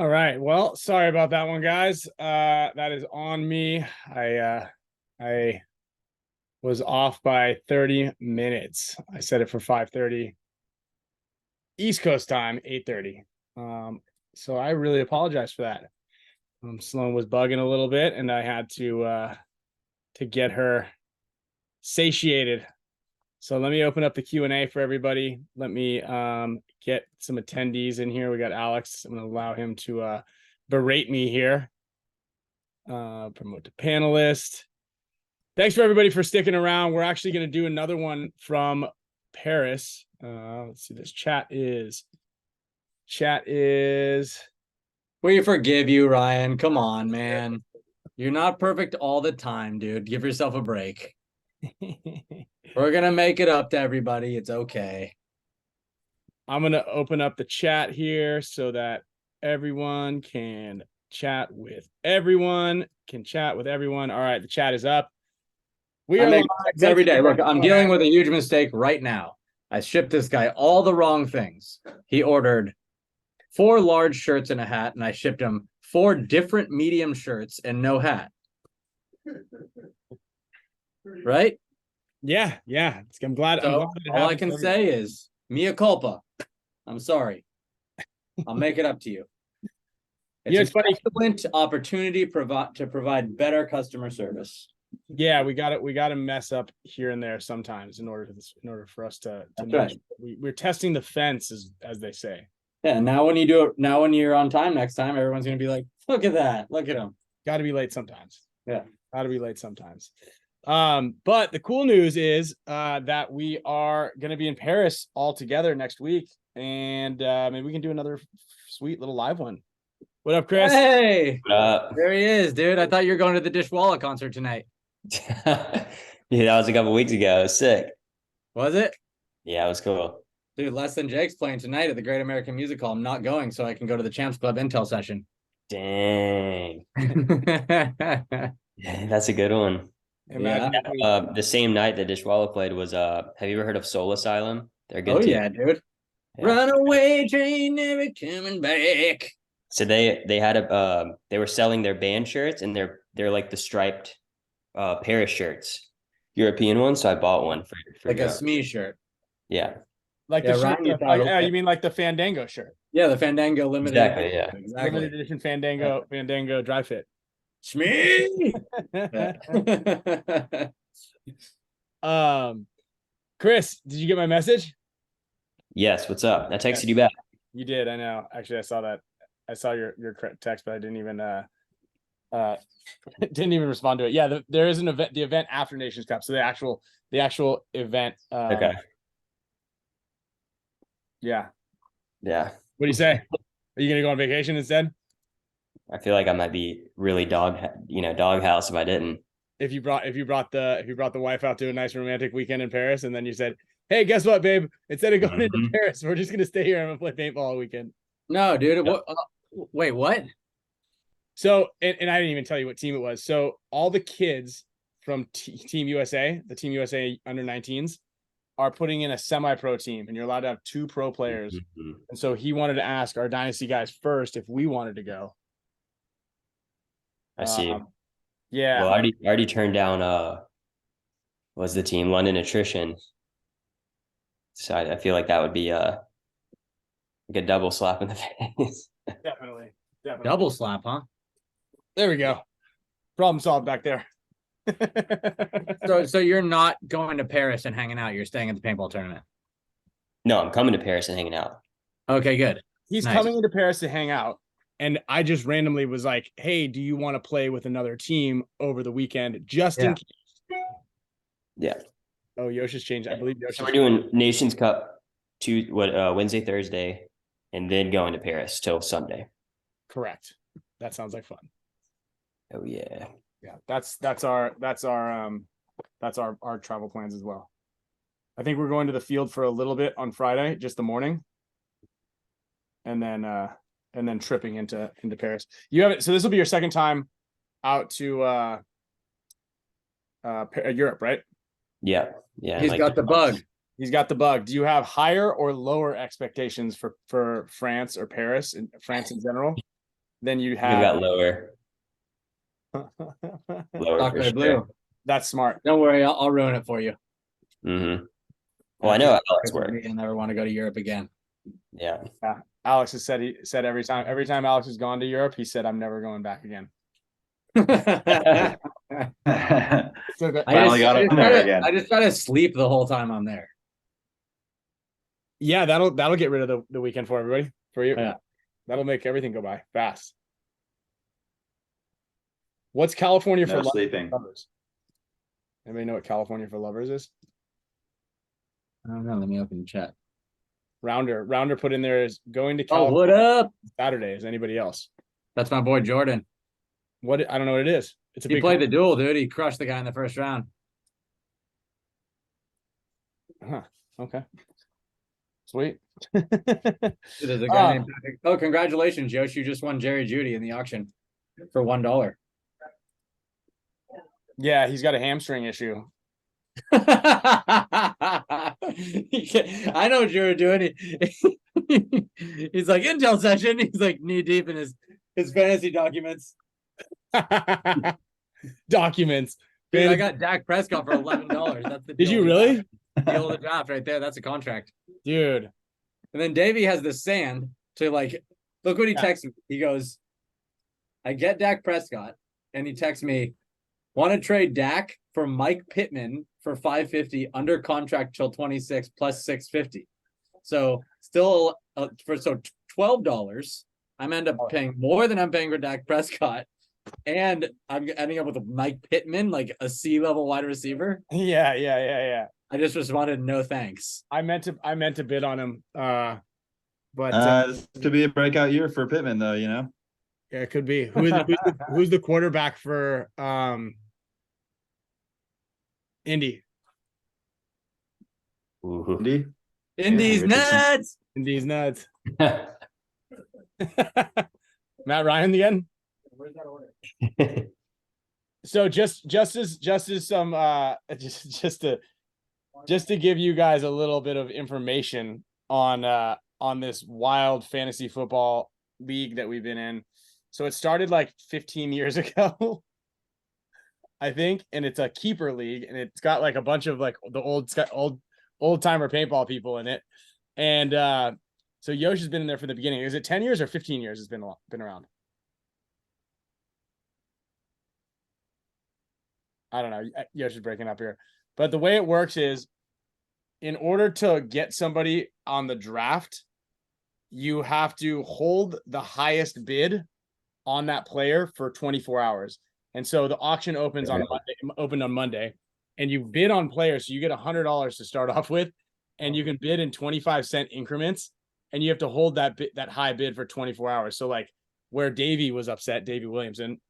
All right. Well, sorry about that one, guys. That is on me. I was off by 30 minutes. I set it for 5:30 East Coast time, 8:30. So I really apologize for that. Sloan was bugging a little bit, and I had to get her satiated. So let me open up the Q&A for everybody. Let me get some attendees in here. We got Alex. I'm going to allow him to berate me here. Promote to panelist. Thanks for everybody for sticking around. We're actually going to do another one from Paris. Let's see. This chat is. We forgive you, Ryan. Come on, man. You're not perfect all the time, dude. Give yourself a break. We're going to make it up to everybody. It's okay. I'm going to open up the chat here so that everyone can chat with everyone. All right, the chat is up. We are every day. Look, I'm dealing with a huge mistake right now. I shipped this guy all the wrong things. He ordered 4 large shirts and a hat, and I shipped him 4 different medium shirts and no hat. Right? Yeah. I'm glad. All I can say is mea culpa. I'm sorry. I'll make it up to you. It's an excellent opportunity to provide better customer service. Yeah, we got to mess up here and there sometimes in order for us to right. We're testing the fence, as they say. Yeah, now when you're on time next time, everyone's gonna be like, look at that, look at him. Got to be late sometimes. Yeah, got to be late sometimes. But the cool news is that we are going to be in Paris all together next week, and maybe we can do another sweet little live one. What up, Chris? Hey, there he is, dude. I thought you were going to the Dishwalla concert tonight. Yeah, that was a couple weeks ago. It was sick. Was it? Yeah, it was cool. Dude, Less Than Jake's playing tonight at the Great American Music Hall. I'm not going so I can go to the Champs Club Intel session. Dang. That's a good one. Imagine the same night that Dishwalla played was have you ever heard of Soul Asylum? They're good too. Yeah, dude. Yeah. Runaway train never coming back. So they had they were selling their band shirts, and they're like the striped Paris shirts, European ones. So I bought one for like a Smee shirt. Yeah. Like the shirt, you mean like the Fandango shirt? Yeah, the Fandango limited. Exactly, yeah. Exactly. Limited edition Fandango dry fit. Smee. Chris, did you get my message? Yes. What's up? I texted you back. You did. I know. Actually, I saw that. I saw your text, but I didn't even respond to it. Yeah, there is an event. The event after Nations Cup. So the actual event. Okay. Yeah. What do you say? Are you gonna go on vacation instead? I feel like I might be really doghouse if I didn't. If you brought the wife out to a nice romantic weekend in Paris, and then you said, "Hey, guess what, babe? Instead of going into Paris, we're just gonna stay here and play paintball all weekend." No, dude. Wait, what? So, and I didn't even tell you what team it was. So all the kids from Team USA, the Team USA under-19s, are putting in a semi-pro team, and you're allowed to have 2 pro players. Mm-hmm. And so he wanted to ask our Dynasty guys first if we wanted to go. I see. Yeah. Well, I already turned down was the team London Attrition. So I feel like that would be like a double slap in the face. Definitely. Double slap, huh? There we go. Problem solved back there. So you're not going to Paris and hanging out. You're staying at the paintball tournament. No, I'm coming to Paris and hanging out. Okay, good. He's coming into Paris to hang out. And I just randomly was like, hey, do you want to play with another team over the weekend? Just in case. Yeah. Oh, Yoshi's changed. I believe Yoshi's. So we're doing Nations Cup Wednesday, Thursday, and then going to Paris till Sunday. Correct. That sounds like fun. Oh yeah. Yeah. That's our travel plans as well. I think we're going to the field for a little bit on Friday, just the morning. And then tripping into Paris. You have it. So this will be your second time out to Europe, right? Yeah. He's got the bug. He's got the bug. Do you have higher or lower expectations for France or Paris and France in general? then you We have got lower for Chocolate sure. blue. That's smart. Don't worry, I'll ruin it for you. Mm-hmm. Well, I know how Alex works. I never want to go to Europe again. Yeah. Alex has said every time Alex has gone to Europe, he said, I'm never going back again. I Finally got him there again. just try to sleep the whole time I'm there. Yeah, that'll get rid of the weekend for everybody. For you. Yeah. That'll make everything go by fast. What's California for No sleeping. lovers? Anybody know what California for lovers is? I don't know. Let me open the chat. Rounder put in there is going to Oh, California what up? Saturday. Is anybody else? That's my boy Jordan. What I don't know what it is. It's a He big played the duel, dude. He crushed the guy in the first round. Huh. Okay. Sweet. There's a guy named Patrick. Oh, congratulations, Josh. You just won Jerry Judy in the auction for $1. Yeah, he's got a hamstring issue. I know what you were doing. He's like, Intel session. He's like knee deep in his fantasy documents. Documents. Dude, I got Dak Prescott for $11. That's the deal. Did you really? Deal of the draft right there. That's a contract. Dude. And then Davey has the sand to like, look what he texts me. He goes, I get Dak Prescott. And he texts me, want to trade Dak for Mike Pittman for $550 under contract till 26 plus $650. So still for $12, I'm end up paying more than I'm paying for Dak Prescott. And I'm ending up with a Mike Pittman, like a C-level wide receiver. Yeah. I just responded, no thanks. I meant to bid on him. But This could be a breakout year for Pittman, though. You know. yeah, it could be. Who's the quarterback for Indy? Ooh. Indy? Indy's nuts. Indy's nuts. Matt Ryan again. Where's that order? So just as some just to give you guys a little bit of information on this wild fantasy football league that we've been in. So it started like 15 years ago, I think, and it's a keeper league, and it's got like a bunch of like the old timer paintball people in it. And so Yosh has been in there from the beginning. Is it 10 years or 15 years it's been around? I don't know. Yosh is breaking up here. But the way it works is, in order to get somebody on the draft, you have to hold the highest bid on that player for 24 hours. And so the auction opened on Monday, and you bid on players. So you get $100 to start off with, and you can bid in 25-cent increments, and you have to hold that high bid for 24 hours. So like where Davey was upset, Davey Williamson,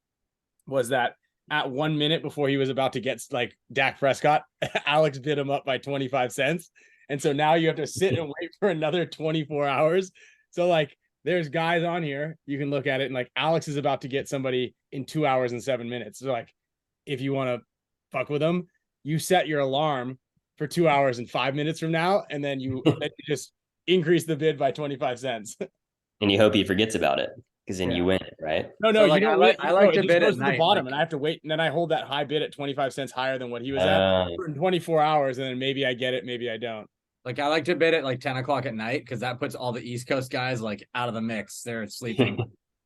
was that at 1 minute before he was about to get like Dak Prescott, Alex bid him up by 25 cents. And so now you have to sit and wait for another 24 hours. So like there's guys on here, you can look at it, and like Alex is about to get somebody in 2 hours and 7 minutes. So like if you want to fuck with them, you set your alarm for 2 hours and 5 minutes from now, and then you just increase the bid by 25 cents. And you hope he forgets about it, because then you win it, right? No, So, you like, don't I like it to just bid goes at to the night, bottom, like- and I have to wait, and then I hold that high bid at 25 cents higher than what he was at for 24 hours, and then maybe I get it, maybe I don't. Like I like to bid at like 10 o'clock at night, because that puts all the East Coast guys like out of the mix. They're sleeping.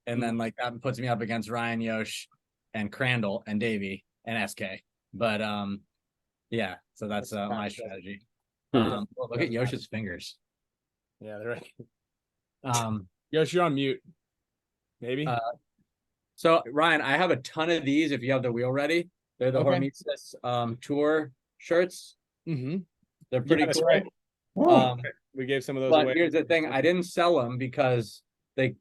And then like that puts me up against Ryan Yosh and Crandall and Davey and SK. But yeah, so that's my strategy. Well, look at Yosh's fingers. Yeah, they're right. Yosh, you're on mute. Maybe. So Ryan, I have a ton of these if you have the wheel ready. They're the Okay. Hormesis tour shirts. Mm-hmm. They're pretty that's cool. right. Um, We gave some of those but away. here's the thing, I didn't sell them because I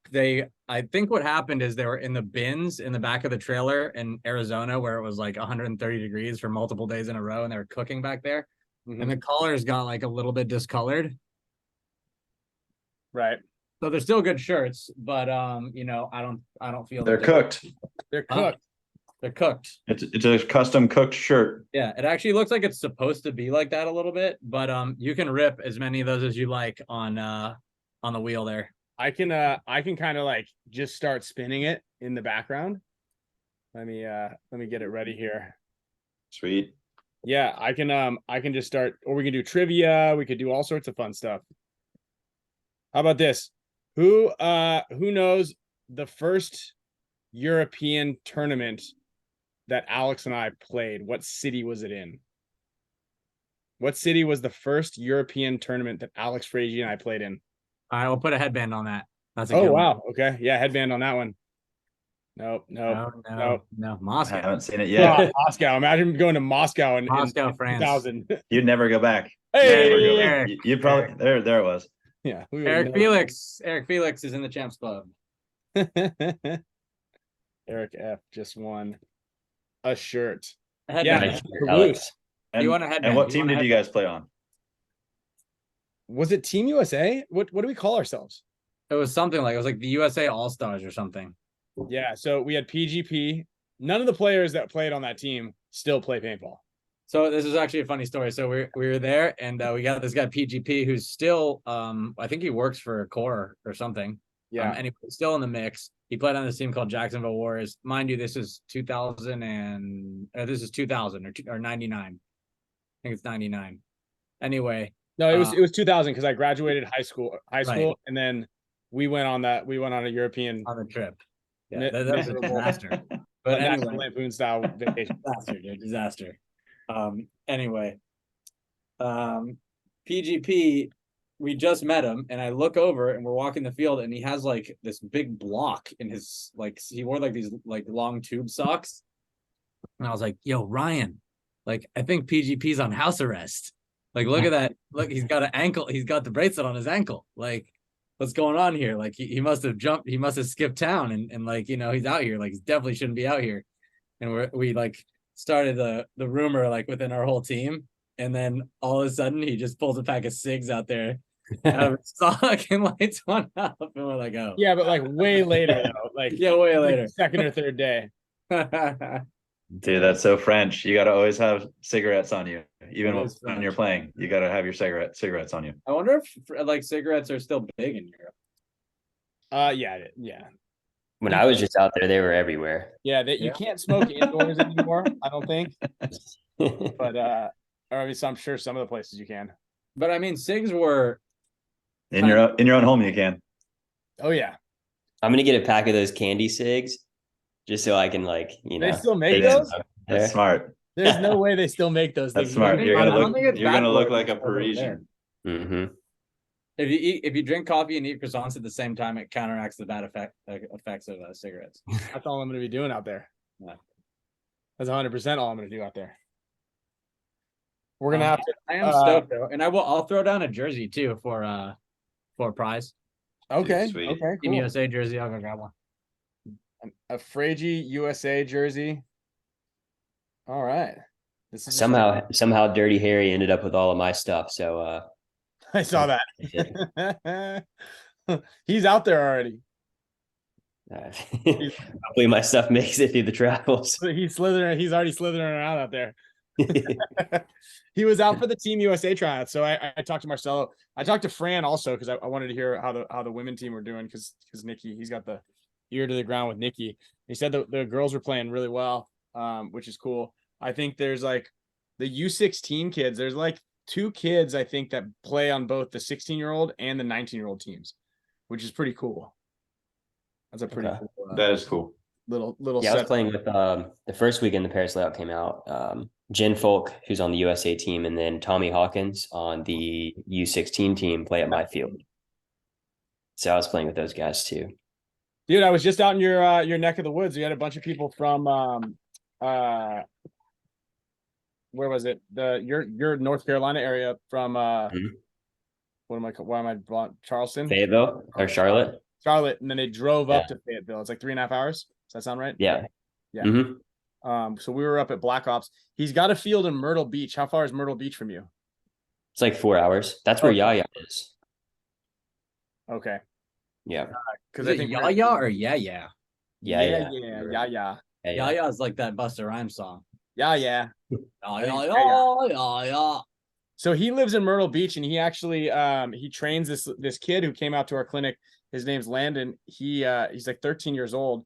think what happened is they were in the bins in the back of the trailer in Arizona, where it was like 130 degrees for multiple days in a row, and they were cooking back there. Mhm. And the collars got like a little bit discolored. Right. So they're still good shirts, but you know, I don't feel They're that cooked. They're cooked. they're cooked. It's a custom cooked shirt. Yeah, it actually looks like it's supposed to be like that a little bit, but you can rip as many of those as you like on the wheel there. I can kind of like just start spinning it in the background. Let me get it ready here. Sweet. Yeah, I can just start, or we can do trivia, we could do all sorts of fun stuff. How about this? Who knows the first European tournament that Alex and I played? What city was it in? What city was the first European tournament that Alex Frazier and I played in? All right, we'll put a headband on that. That's a Oh good one. wow. Okay. Yeah, headband on that one. Nope. No, I Moscow. haven't seen it Yeah. yet. Moscow. Imagine going to Moscow in Moscow, France. 2000. You'd never go back. Hey! Never go back. Eric. You'd probably there it was. Yeah. We would Eric know. Felix. Eric Felix is in the Champs Club. Eric F just won a shirt. A headband. Yeah. Nice, Caboose. Alex. And, you want a headband? and what You team want a did you guys play on? Was it Team USA? What do we call ourselves? It was something like, it was like the USA All Stars or something. Yeah, so we had PGP. None of the players that played on that team still play paintball. So this is actually a funny story. So we were there, and we got this guy PGP who's still I think he works for Core or something. Yeah. Anyway, still in the mix. He played on this team called Jacksonville Warriors. Mind you, this is 2000 or 99. I think it's 99. Anyway, No, it was 2000 because I graduated high school, Right. and then we went on a European on the trip. Yeah, Mi- that was a miserable- disaster. But National anyway, Lampoon style vacation. disaster, dude, disaster. Anyway, PGP, we just met him, and I look over, and we're walking the field, and he has like this big block in his, like, he wore like these like long tube socks, and I was like, "Yo, Ryan, like, I think PGP's on house arrest. Like, look at that. Look, he's got the bracelet on his ankle. Like, what's going on here? Like, he must have jumped, he must have skipped town, and like, you know, he's out here. Like, he definitely shouldn't be out here." And we like started the rumor like within our whole team, and then all of a sudden he just pulls a pack of cigs out there out of his sock and lights one up, and we're like, "Oh Yeah, but like way later though, like yeah, way like later." second or third day. Dude, that's so French. You got to always have cigarettes on you, even It is when you're French. playing. You got to have your cigarettes on you. I wonder if like cigarettes are still big in Europe. Yeah. When I was just out there, they were everywhere. Yeah, you Yeah. can't smoke indoors anymore, I don't think. But or I mean, so I'm sure some of the places you can. But I mean, cigs were In your own home, you can. Oh yeah. I'm gonna get a pack of those candy cigs, just so I can They still make take those? some up That's there. smart. There's no way they still make those That's things. smart. You're I gonna don't look. think it's You're bad gonna for look it like a over there. Parisian. Mm-hmm. If you drink coffee and eat croissants at the same time, it counteracts the bad effects of cigarettes. That's all I'm gonna be doing out there. Yeah. That's 100% all I'm gonna do out there. We're gonna have to. I am stoked though, and I'll throw down a jersey too for a prize. Okay. Sweet. Okay. Team Cool. USA jersey. I'll go grab one. A Fragie USA jersey. All right. This is Somehow Dirty Harry ended up with all of my stuff. So I saw that. He's out there already. hopefully my stuff makes it through the travels. He's slithering. He's already slithering around out there. He was out for the Team USA tryout. So I talked to Marcelo. I talked to Fran also because I wanted to hear how the women team were doing because Nikki, he's got the ear to the ground with Nikki. He said the girls were playing really well, which is cool. I think there's like the U16 kids. There's like 2 kids I think that play on both the 16-year-old and the 19-year-old teams, which is pretty cool. That's a pretty Okay. cool That is cool. little Yeah, I was set. playing with the first weekend the Paris layout came out. Jen Folk, who's on the USA team, and then Tommy Hawkins on the U16 team play at my field. So I was playing with those guys too. Dude, I was just out in your neck of the woods. You had a bunch of people from where was it? Your North Carolina area from why am I Charleston? Fayetteville or Charlotte? Charlotte, and then they drove up Yeah. to Fayetteville. It's like 3.5 hours. Does that sound right? Yeah. Yeah. Mm-hmm. So we were up at Black Ops. He's got a field in Myrtle Beach. How far is Myrtle Beach from you? It's like 4 hours. That's where Okay. Yaya is. Okay. Yeah. Because Is it Yaya or Yeah? yeah. Yaya is like that Busta Rhymes song. Yeah. Yeah. So he lives in Myrtle Beach, and he actually he trains this kid who came out to our clinic. His name's Landon. He's like 13 years old.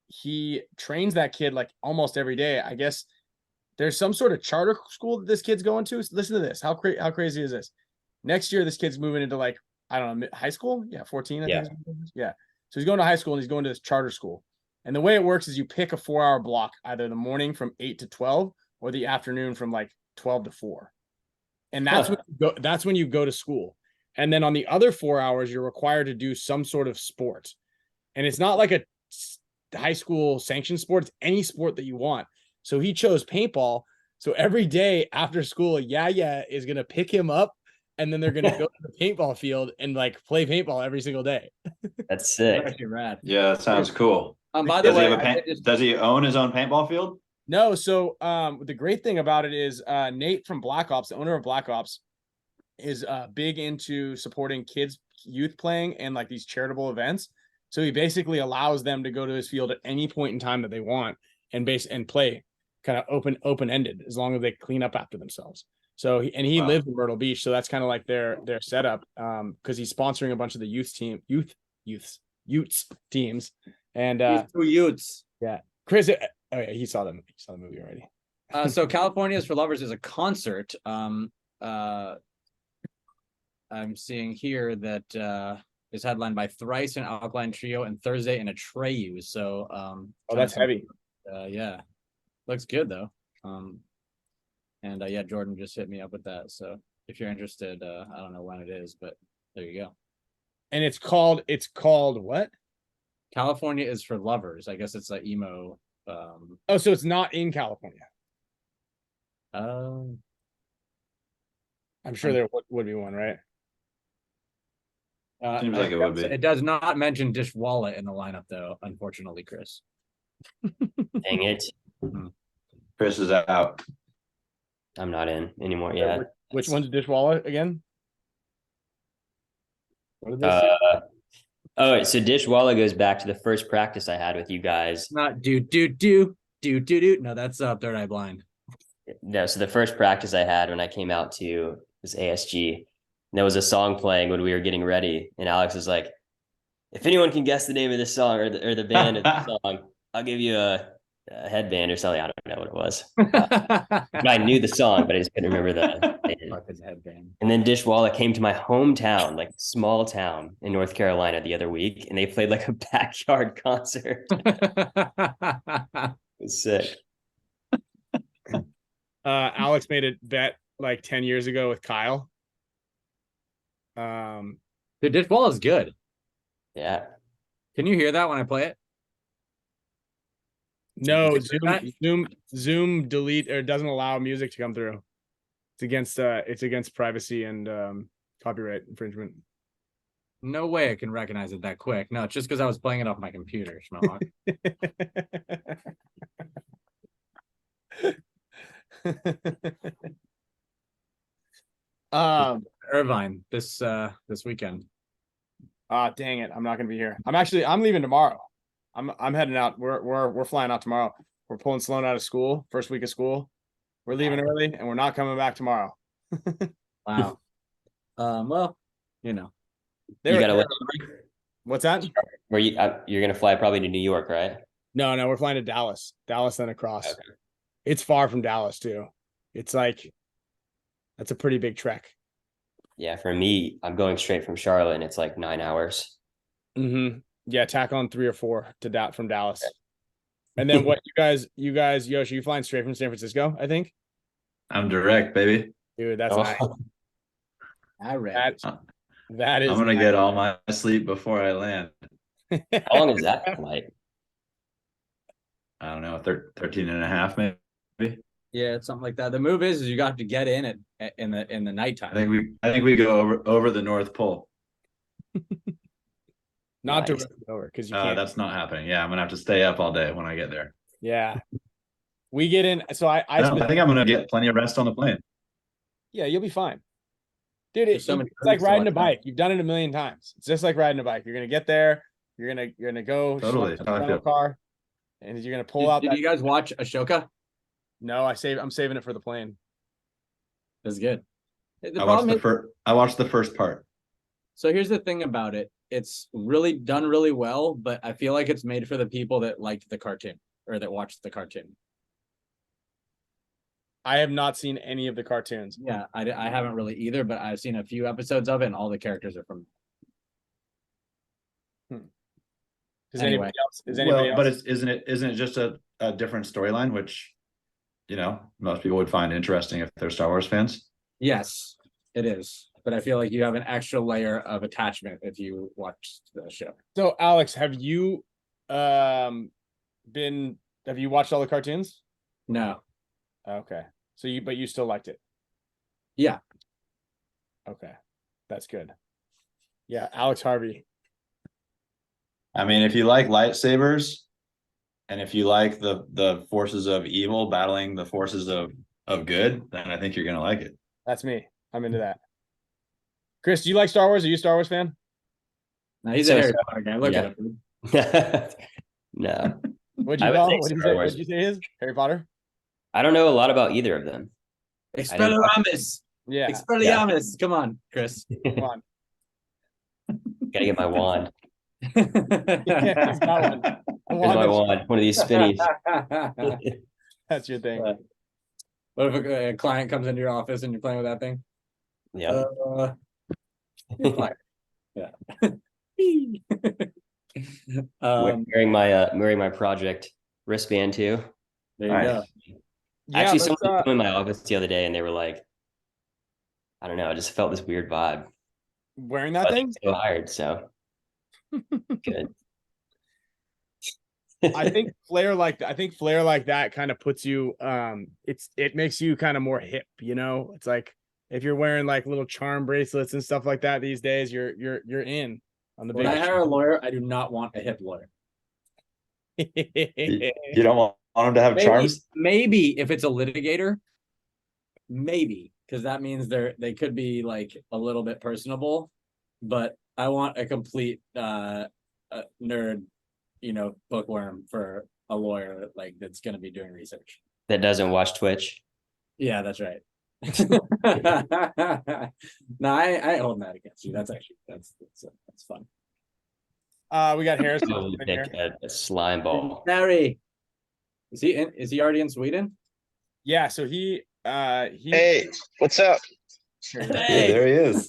He trains that kid like almost every day. I guess there's some sort of charter school that this kid's going to. So listen to this. How crazy is this? Next year, this kid's moving into like, I don't know, high school. Yeah, 14. I think. Yeah. So he's going to high school and he's going to this charter school. And the way it works is you pick a 4-hour block, either the morning from 8 to 12 or the afternoon from like 12 to 4. And that's when you go to school. And then on the other 4 hours, you're required to do some sort of sport. And it's not like a high school sanctioned sport. It's any sport that you want. So he chose paintball. So every day after school, yeah is going to pick him up, and then they're going to go to the paintball field and like play paintball every single day. That's sick. That's actually rad. Yeah, that sounds cool. By the way, Does he own his own paintball field? No. So the great thing about it is Nate from Black Ops, the owner of Black Ops, is big into supporting kids, youth playing, and like these charitable events. So he basically allows them to go to his field at any point in time that they want and play kind of open-ended as long as they clean up after themselves. So he Wow. lives in Myrtle Beach, so that's kind of like their setup, because he's sponsoring a bunch of the youths teams, and youths. yeah, Chris. Oh yeah, he saw the movie already. So California is for Lovers is a concert. I'm seeing here that is headlined by Thrice and Alkaline Trio, and Thursday and Atreyu. So That's heavy. Yeah, looks good though. And yeah, Jordan just hit me up with that. So if you're interested, I don't know when it is, but there you go. And it's called what? California is for Lovers. I guess it's an emo. Oh, so it's not in California. Um, I'm sure there would be one, right? Seems like it would be. It does not mention Dishwalla in the lineup, though. Unfortunately, Chris. Dang it. Chris is out. I'm not in anymore. Yeah. Which one's Dishwalla again? What did they say? Oh, so Dishwalla goes back to the first practice I had with you guys. Not do. No, that's Third Eye Blind. No, so the first practice I had when I came out to this ASG, there was a song playing when we were getting ready, and Alex was like, "If anyone can guess the name of this song or the band of the song, I'll give you a headband or something." I don't know what it was. But I knew the song, but I just couldn't remember the band. Headband. And then Dishwalla came to my hometown, like small town in North Carolina the other week, and they played like a backyard concert. It was sick. Alex made a bet like 10 years ago with Kyle. The Dishwalla is good. Yeah. Can you hear that when I play it? No, Zoom delete or doesn't allow music to come through. It's against privacy and copyright infringement. No way I can recognize it that quick. No, it's just because I was playing it off my computer, Schmohawk. Irvine this weekend. Dang it, I'm not gonna be here. I'm leaving tomorrow. I'm heading out. We're flying out tomorrow. We're pulling Sloan out of school, first week of school. We're leaving early and we're not coming back tomorrow. Wow. Well, you know. You gotta What's that? where you're gonna fly probably to New York, right? No, we're flying to Dallas. Dallas then across. Okay. It's far from Dallas too. It's like that's a pretty big trek. Yeah, for me, I'm going straight from Charlotte, and it's like 9 hours. Mm-hmm. Yeah, tack on 3 or 4 to from Dallas. And then what you guys, Yoshi, you flying straight from San Francisco, I think? I'm direct, baby. Dude, that's nice. I read. That is I'm gonna get all my sleep before I land. How long is that flight? I don't know, 13 and a half maybe. Yeah, it's something like that. The move is you got to get in the nighttime. I think we go over the North Pole. Not Nice. directly over because you can't. That's not happening. Yeah, I'm gonna have to stay up all day when I get there. Yeah. We get in. So I think I'm gonna get plenty of rest on the plane. Yeah, you'll be fine. Dude, There's it's so many like perks to riding a watch bike. You've done it a million times. It's just like riding a bike. You're gonna get there. You're gonna go Totally. schlep the rental car, and you're gonna pull out. Did you guys watch Ashoka? No, I'm saving it for the plane. It's good. The I problem is, I watched the first part. so here's the thing about it. It's really done really well, but I feel like it's made for the people that liked the cartoon or that watched the cartoon. I have not seen any of the cartoons. Yeah, I haven't really either, but I've seen a few episodes of it, and all the characters are from. Is Anyway. anybody else? Is anybody But else? isn't it just a different storyline, which most people would find interesting if they're Star Wars fans? Yes, it is. But I feel like you have an extra layer of attachment if you watch the show. So, Alex, have you watched all the cartoons? No. Okay. So but you still liked it. Yeah. Okay. That's good. Yeah, Alex Harvey. I mean, if you like lightsabers, and if you like the forces of evil battling the forces of good, then I think you're gonna like it. That's me. I'm into that. Chris, do you like Star Wars? Are you a Star Wars fan? No, he's So- a Harry Potter guy. Look yeah. at him. No, What'd I you would call? say What did you Star say? Wars. What did you say? Is Harry Potter? I don't know a lot about either of them. Expelliarmus. Yeah. Expelliarmus. Come on, Chris. Come on. Gotta get my wand. Yeah, he's got one. The Here's wand my that's- wand. One of these spinnies. That's your thing. What if a client comes into your office and you're playing with that thing? Yeah. You're fired. Yeah. Wearing my project wristband too. There you Nice. go. Yeah, Actually, let's, someone came in my office the other day and they were like, I don't know, I just felt this weird vibe. wearing I that was thing. so hired, so good. I think flair like that kind of puts you it makes you kind of more hip, It's like if you're wearing like little charm bracelets and stuff like that these days, you're in on the When big I hire a lawyer, I do not want a hip lawyer. You don't want them to have charms? Maybe if it's a litigator, maybe, because that means they could be like a little bit personable, but I want a complete nerd, bookworm for a lawyer that's going to be doing research. That doesn't watch Twitch. Yeah, that's right. No, I ain't holding that against you. That's fun. We got Harrison Probably in pick here. a slime ball. Harry, is he already in Sweden? Yeah, so he Hey, what's up? Hey, there he is.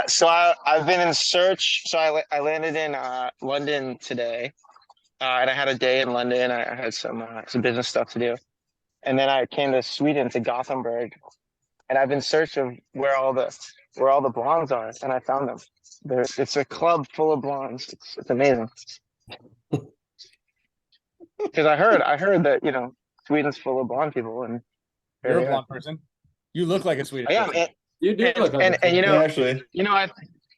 So I've been in search. So I landed in London today, and I had a day in London. I had some business stuff to do, and then I came to Sweden to Gothenburg, and I've been in search of where all the blondes are, and I found them. It's a club full of blondes. It's amazing. Because I heard that Sweden's full of blonde people, and you're a here they are. blonde person. You look like a Swedish I am, person. You do look like and Yeah, actually, I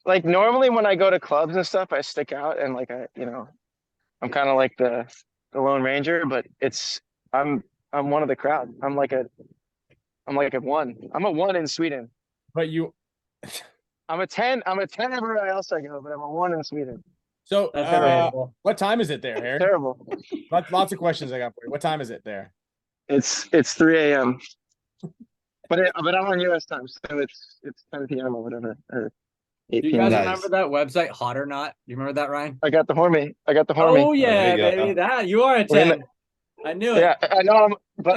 like normally when I go to clubs and stuff, I stick out and I'm kind of like the Lone Ranger, but I'm one of the crowd. I'm like a one. I'm a one in Sweden. But you I'm a 10. I'm a 10 everywhere else I go, but I'm a one in Sweden. so That's terrible. what time is it there, Harry? Terrible. Lots of questions I got for you. What time is it there? It's 3 a.m. But I'm on US time, so it's 10 p.m. or whatever, or 8 Do you p.m. guys Nice. remember that website Hot or Not? You remember that, Ryan? I got the hormy. Oh yeah, There you go. baby, that you are a We're in 10. I knew it. Yeah, I know.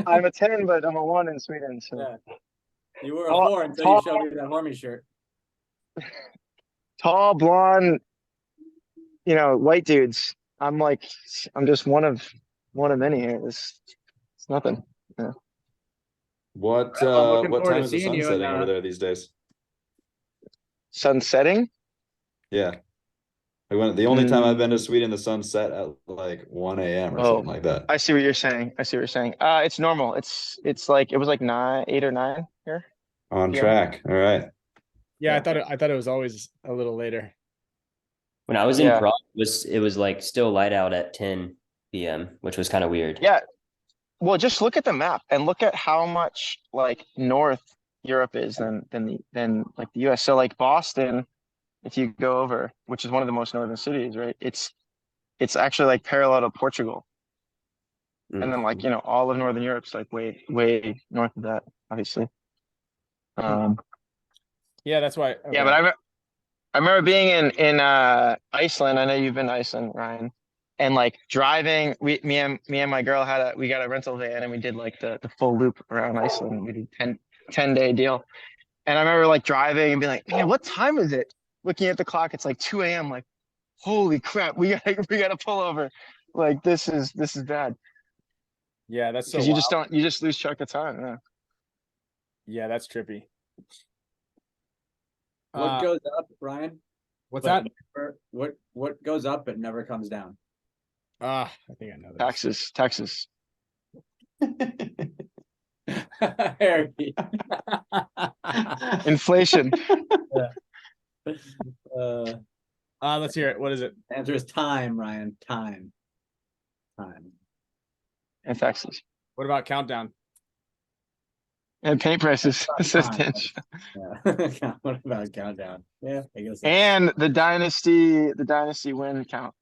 I'm a 10, but I'm a one in Sweden. So Yeah. You were a Tall- 4 until tall- you showed me that Hormy shirt. tall, blonde, white dudes. I'm just one of many here. It's nothing. what I'm looking what forward time to is the seeing sun you setting in, over there these days? Sun setting. Yeah. The only time I've been to Sweden, the sun set at like 1 a.m. or Oh. something like that. I see what you're saying. It's normal. It's like it was like 8 or 9 here. On Yeah. track. All right. Yeah, Yeah. I thought it was always a little later. When I was in Yeah. Prague, it was like still light out at 10 p.m., which was kind of weird. Yeah. Well, just look at the map and look at how much like north Europe is than like the US. So like Boston, if you go over, which is one of the most northern cities, right? It's actually like parallel to Portugal. Mm. And then all of Northern Europe's like way north of that. obviously. Yeah, that's why. Yeah, but I remember being in Iceland. I know you've been to Iceland, Ryan. And like driving, me and my girl we got a rental van and we did like the full loop around Iceland. We did 10-day deal. And I remember like driving and being like, man, what time is it? Looking at the clock, it's like 2 a.m. Like, holy crap, we gotta pull over. Like this is bad. Yeah, that's so Because you wild. you just lose track of time. Yeah. Yeah, that's trippy. What goes up, Ryan? What's but that? what goes up but never comes down? I think I know this. Taxes. Harry. Inflation. Let's hear it. What is it? Answer is time, Ryan. Time. And taxes. What about countdown? And paint prices. Time. Yeah. What about countdown? Yeah, I guess. And the dynasty win count.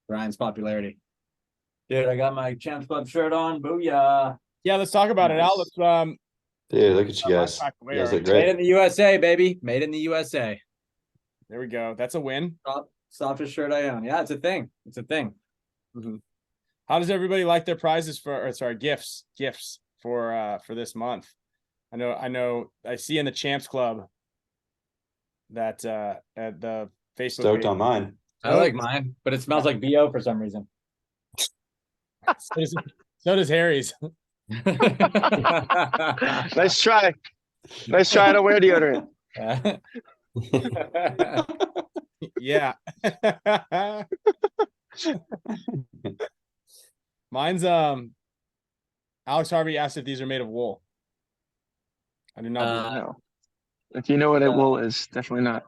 Ryan's popularity. Dude, I got my Champs Club shirt on. Booyah. Yeah, let's talk about it. Al, let's Dude, look at you guys. You guys look Made great. in the USA, baby. Made in the USA. there we go. That's a win. Softest shirt I own. Yeah, it's a thing. How does everybody like their prizes gifts for this month? I know I see in the Champs Club that at the Facebook Stoked page. on mine. I like mine, but it smells like BO for some reason. So does Harry's. Nice try. Nice try to wear deodorant. Yeah. Mine's Alex Harvey asked if these are made of wool. I do not. No. If you know what it will is, definitely not.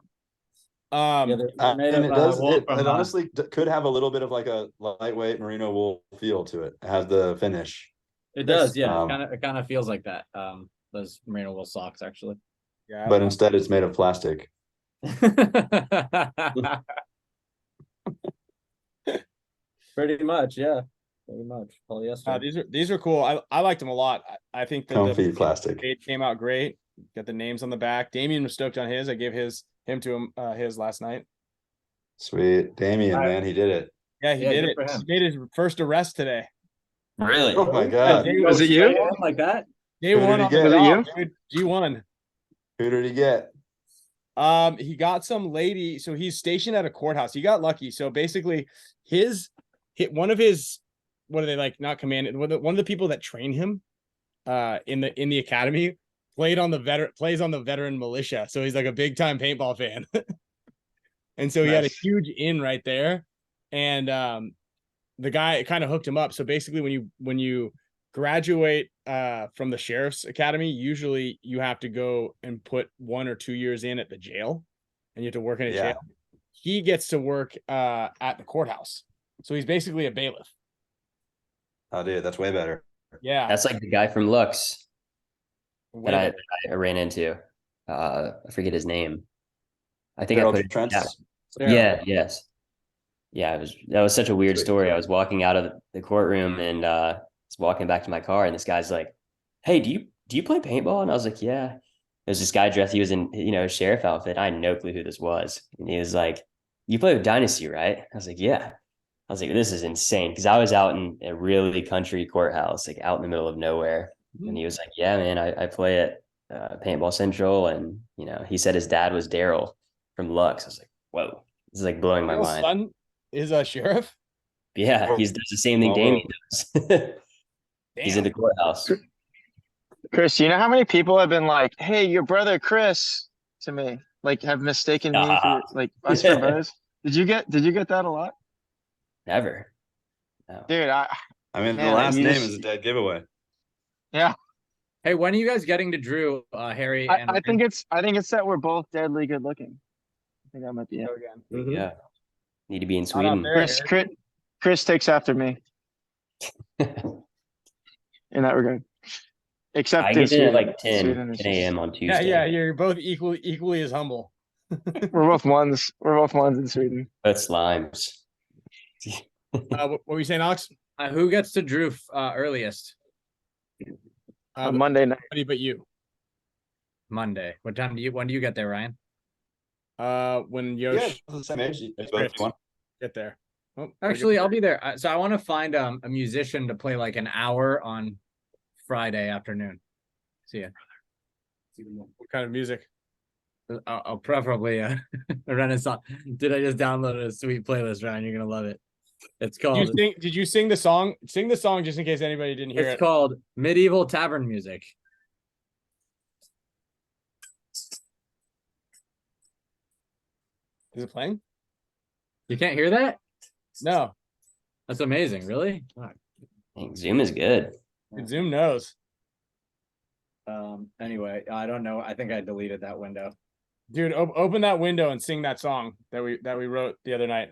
they're made And of, it does. wool It from, honestly could have a little bit of like a lightweight merino wool feel to it. It has the finish. it does, yeah. Um, It kind of feels like that. Those merino wool socks, actually. Yeah, But instead, it's made of plastic. Pretty much, yeah. Pretty much. Polyester. these are cool. I liked them a lot. I think that Comfy plastic. it came out great. Got the names on the back. Damien was stoked on his. I gave him to him his last night. Sweet. Damien, man, he did it. Yeah, he Yeah, did good it. for him. He made his first arrest today. Really? Oh my God. Was it you? Like that? Day Who did one he on get? the Was job, dude. G1. Who did he get? He got some lady. So he's stationed at a courthouse. He got lucky. So basically, one of his, what are they like? Not commanded. One of the people that train him, in the academy, plays on the veteran militia. So he's like a big time paintball fan. And so he had a Nice. huge in right there, and the guy kind of hooked him up. So basically, when you graduate from the sheriff's academy, usually you have to go and put 1 or 2 years in at the jail, and you have to work in a Yeah. jail. He gets to work at the courthouse, so he's basically a bailiff. Oh, dude, that's way better. Yeah, That's like the guy from Lux way that I, better. I ran into. I forget his name. I think I Daryl put it. Trent's. Yeah, yes. Yeah, that was such a weird Sweet. story. I was walking out of the courtroom and was walking back to my car, and this guy's like, "Hey, do you play paintball?" And I was like, "Yeah." There's this guy dressed. He was in a sheriff outfit. I had no clue who this was, and he was like, "You play with Dynasty, right?" I was like, "Yeah." I was like, "This is insane," because I was out in a really country courthouse, like out in the middle of nowhere. And he was like, "Yeah, man, I play at Paintball Central," and he said his dad was Daryl from Lux. I was like, "Whoa, this is like blowing my His mind." son is a sheriff. Yeah, he does the same thing Oh, Damien does. He's in Damn. the courthouse. Chris, you know how many people have been like, "Hey, your brother Chris," to me, like have mistaken me for like us for brothers. Did you get that a lot? Never. No. Dude, I mean, Man, the last you name just- is a dead giveaway. yeah. Hey, when are you guys getting to Drew, Harry? And I think it's that we're both deadly good looking. I think that might be it. Go again. Mhm. Yeah. Need to be in Not out Sweden. there. Chris takes after me in that regard. Except I in get in Sweden. at like 10 Sweden is a.m. on Yeah, Tuesday. yeah, you're both equally as humble. We're both ones. We're both ones in Sweden. But slimes. What were you saying, Alex? who gets to Drew earliest? on Monday night. Anybody but you. Monday. When do you get there, Ryan? When Yeah, Yosh the same age. It's both Chris. you want. get there. Oh, Actually, I'll be there. So I want to find a musician to play like an hour on Friday afternoon. See ya. what kind of music? I'll preferably a Renaissance. Did I just download a sweet playlist, Ryan? You're gonna love it. It's called. Did you sing the song? Sing the song just in case anybody didn't hear it. It's called Medieval Tavern Music. Is it playing? You can't hear that? No. That's amazing. Really? I think Zoom is good. Zoom knows. Anyway, I don't know. I think I deleted that window. Dude, open that window and sing that song that we wrote the other night.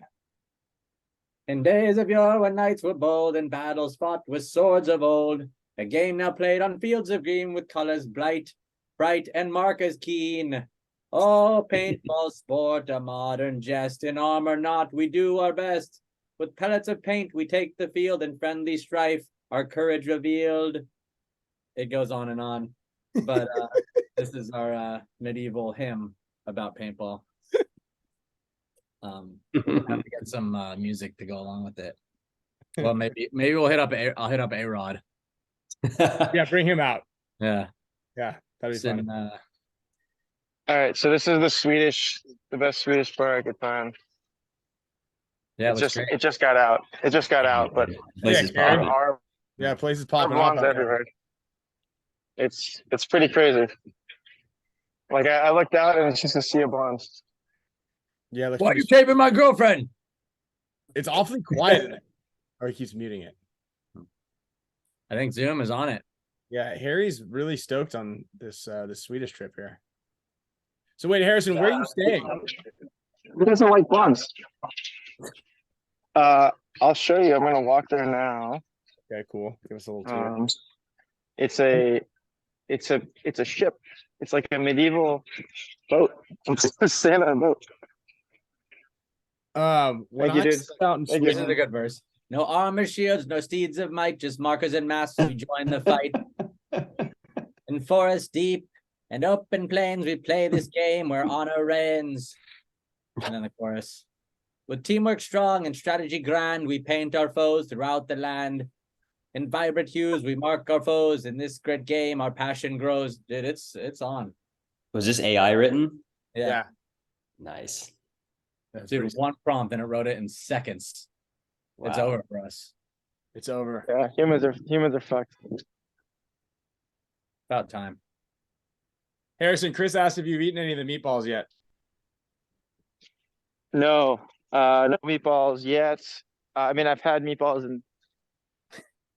In days of yore, when knights were bold and battles fought with swords of old, a game now played on fields of green with colors bright and markers keen. Oh, paintball sport, a modern jest. In armor not, we do our best. With pellets of paint, we take the field in friendly strife, our courage revealed. It goes on and on. But this is our medieval hymn about paintball. Have to get some music to go along with it. Well, maybe we'll I'll hit up A-Rod. Yeah, bring him out. Yeah. Yeah, that'd be fun. All right, so this is the best Swedish bar I could find. Yeah, It just got out. It just got out, but Place is Karen. popping. Yeah, places our popping up blondes out there. everywhere. It's pretty crazy. Like I looked out and it's just a sea of blondes. Yeah, let's why are you taping my girlfriend? it's awfully quiet in it. Or he keeps muting it. I think Zoom is on it. Yeah, Harry's really stoked on this Swedish trip here. So wait, Harrison, where are you staying? Who doesn't like blondes? I'll show you. I'm gonna walk there now. Okay, cool. Give us a little tour. It's a ship. It's like a medieval boat. It's a Santa boat. When Thank you, I dude. set out in Thank you. This is Sweden, a good verse. No armor shields, no steeds of might, just markers and masks who join the fight. In forest deep and open plains, we play this game where honor reigns. And then the chorus. With teamwork strong and strategy grand, we paint our foes throughout the land. In vibrant hues, we mark our foes. In this great game, our passion grows. Dude, it's on. Was this AI written? yeah. Nice. Dude, one prompt and it wrote it in seconds. It's Wow. over for us. It's over. Yeah, humans are fucked. About time. Harrison, Chris asked if you've eaten any of the meatballs yet. No, no meatballs yet. I mean, I've had meatballs in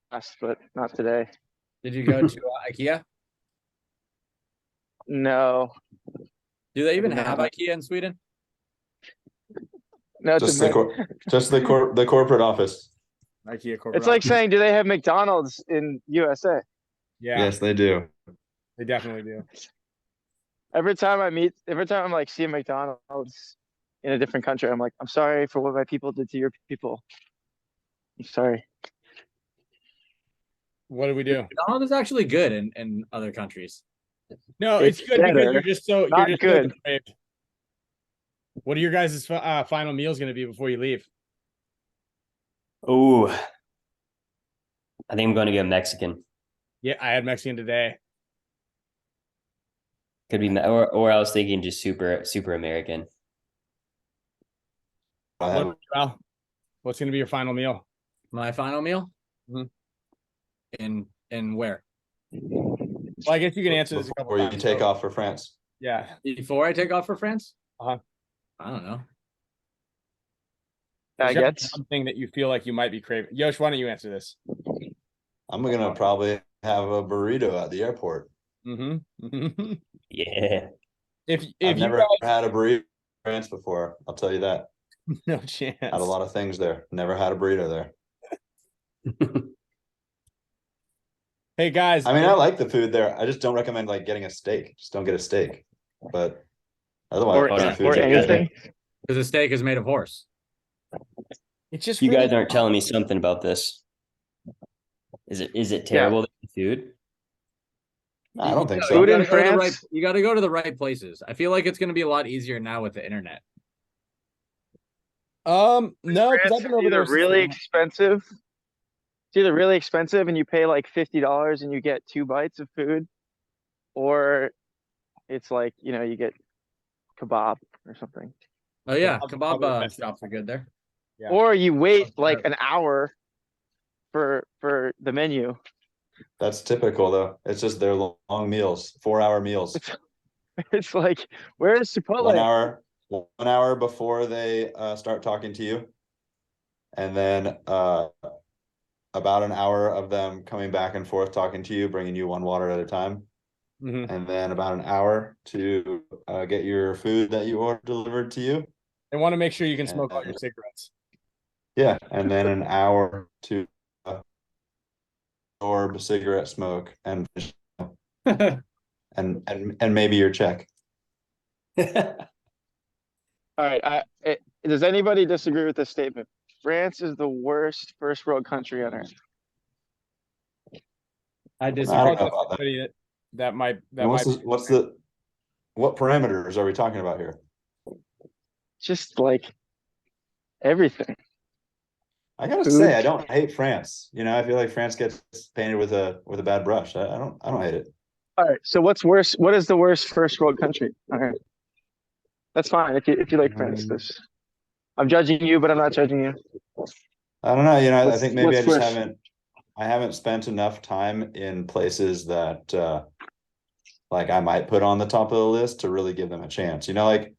past, but not today. Did you go to IKEA? No, Do they even No. have IKEA in Sweden? no. Just the corporate office. IKEA corporate. It's like office. saying, do they have McDonald's in USA? Yeah, Yes, they do. they definitely do. Every time I'm like see a McDonald's in a different country, I'm like, I'm sorry for what my people did to your people. I'm sorry. What do we do? McDonald's is actually good in other countries. No, it's It's good because better, you're just so not so good. depraved. What are your guys' final meals going to be before you leave? Oh, I think I'm going to go Mexican. Yeah, I had Mexican today. Could be, or I was thinking just super American. Well, what's going to be your final meal? My final meal? Mhm. In where? Well, I guess you can answer this a couple Before you times. take so- off for France. Yeah. Before I take off for France? Uh-huh. I don't know. I Is there guess. something that you feel like you might be craving. Yosh, why don't you answer this? I'm gonna probably have a burrito at the airport. Mm-hmm. Yeah. If I've you never guys, had a burrito in France before. I'll tell you that. no chance. Had a lot of things there. Never had a burrito there. Hey guys, I mean, I like the food there. I just don't recommend like getting a steak. Just don't get a steak. But otherwise, Or, the yeah, food's or okay. anything. Because the steak is made of horse. it's just You really guys aren't telling me something about this. Is it terrible, the food? I don't think You so. Food in gotta go to the France? you got to go to the right places. I feel like it's going to be a lot easier now with the internet. No, because France I've been is over there. either really expensive. It's either really expensive and you pay like $50 and you get 2 bites of food, or it's like, you get kebab or something. Oh yeah, Kebab's kebab probably the best shops are good there. Yeah. Or you wait like sure. an hour for the menu. That's typical though. It's just their long meals, 4-hour meals. It's like, where's Chipotle? 1 hour before they start talking to you. And then about an hour of them coming back and forth talking to you, bringing you one water at a time. Mhm. And then about an hour to get your food that you ordered delivered to you. They want to make sure you can smoke all your cigarettes. Yeah, and then an hour to absorb cigarette smoke and and maybe your check. All right. Does anybody disagree with this statement? France is the worst first world country on earth. I I disagree. don't know about that. Somebody that might What parameters are we talking about here? Just like everything. I gotta Food. say, I don't hate France. I feel like France gets painted with a bad brush. I don't hate it. All right. So what's worse? What is the worst first world country on earth? That's fine if you like France. I'm judging you, but I'm not judging you. I don't know. I What's- think maybe I what's just worse? I haven't spent enough time in places that like I might put on the top of the list to really give them a chance. Like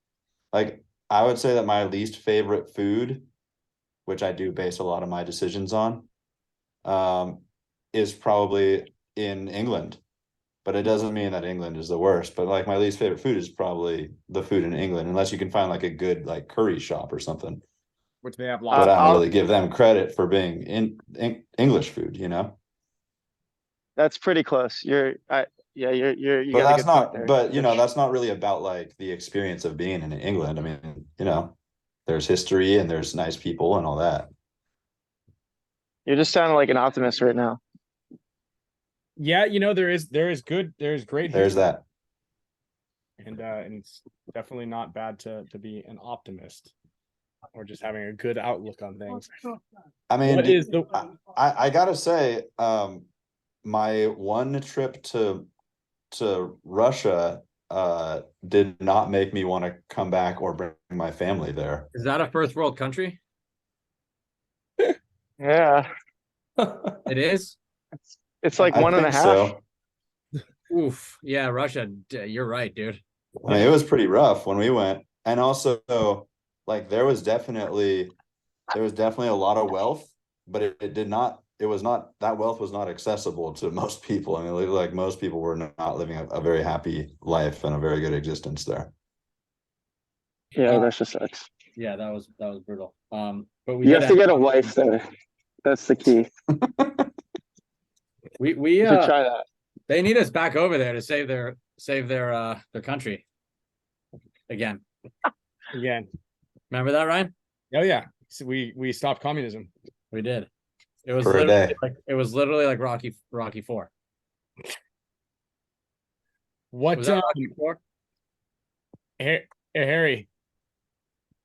I would say that my least favorite food, which I do base a lot of my decisions on, is probably in England. But it doesn't mean that England is the worst. But like my least favorite food is probably the food in England, unless you can find like a good like curry shop or something. which they have But lots I of. don't really give them credit for being in English food, That's pretty close. You But got a that's good point not. there. But that's not really about like the experience of being in England. I mean, there's history and there's nice people and all that. You're just sounding like an optimist right now. Yeah, there is great There's history, that. and it's definitely not bad to be an optimist or just having a good outlook on things. I mean, What is the I gotta say, my one trip to Russia did not make me want to come back or bring my family there. Is that a first world country? Yeah. It is. It's like I one and a think half. so. Oof. Yeah, Russia. You're right, dude. I mean, it was pretty rough when we went, and also like there was definitely a lot of wealth, but it was not that wealth was not accessible to most people. I mean, like most people were not living a very happy life and a very good existence there. Yeah, that just sucks. Yeah, that was brutal. But we You did have to get a wife there. That's the key. we You should try that. They need us back over there to save their country again. Remember that, Ryan? Oh yeah, so we stopped communism. We did. It was For a day. literally like Rocky 4. What Was that Rocky 4? Harry?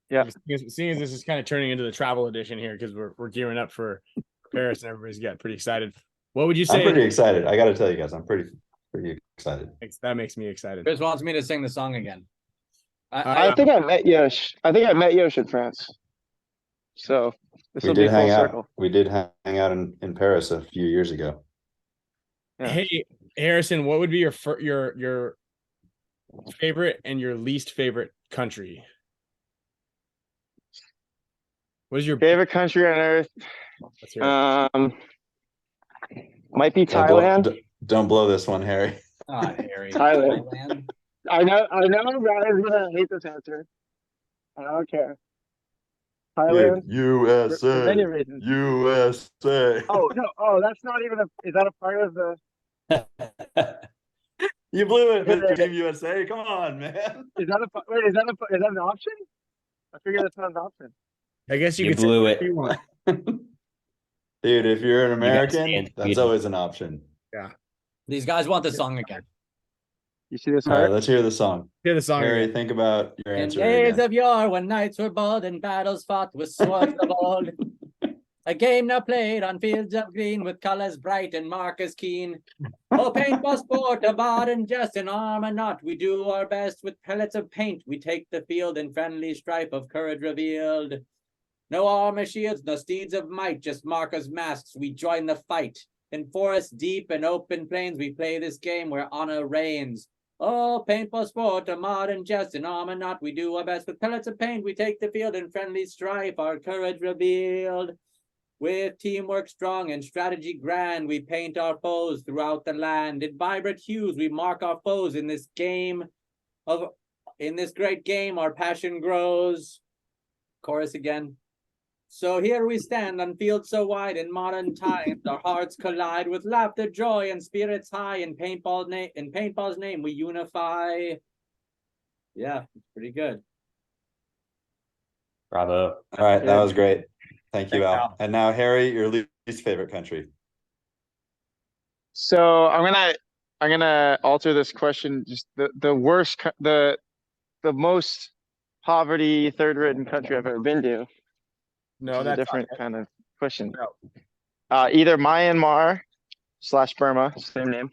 Yeah. Seeing as this is kind of turning into the travel edition here because we're gearing up for Paris and everybody's getting pretty excited. What would you say? I'm pretty excited. I got to tell you guys, I'm pretty excited. That makes me excited. Chris wants me to sing the song again. I think I met Yosh. I think I met Yosh in France. So this will be full circle. We did hang out in Paris a few years ago. Yeah. Hey, Harrison, what would be your favorite and your least favorite country? What is your Favorite country on earth? Let's hear it. Might be Thailand. Don't blow this one, Harry. Harry. Thailand. I know Ryan's gonna hate this answer. I don't care. Thailand. Dude, USA. For many reasons. USA. Oh no! Oh, that's not even is that a part of the? You blew it with Team USA. Come on, man. Is that an option? I figured that's not an option. I guess you You could blew say it. what you want. Dude, if you're an You guys American, can't that's beat always an option. Yeah. These guys want the song again. You see this All right, heart? let's hear the song. Hear the song Harry, again. think about your In answer days again. of yore, when knights were bold and battles fought with swords of old, a game now played on fields of green with colors bright and markers keen. Oh, paint for sport, a bard and jest, in arm and not, we do our best with pellets of paint. We take the field in friendly strife of courage revealed. No armor shields, no steeds of might, just markers masks. We join the fight. In forests deep and open plains, we play this game where honor reigns. Oh, paint for sport, a modern jest, in armor not, we do our best with pellets of paint. We take the field in friendly strife, our courage revealed. With teamwork strong and strategy grand, we paint our foes throughout the land. In vibrant hues, we mark our foes in this great game, our passion grows. Chorus again. So here we stand on fields so wide in modern times, our hearts collide with laughter, joy, and spirits high. In paintball's name, we unify. Yeah, it's pretty good. Bravo. All right, that was great. Thank you, Thanks, Al. Al. And now, Harry, your least favorite country. So I'm gonna alter this question. Just the worst, the most poverty, third-ridden country I've ever been to. No, Which is a that's different kind of question. No. Either Myanmar / Burma, same name,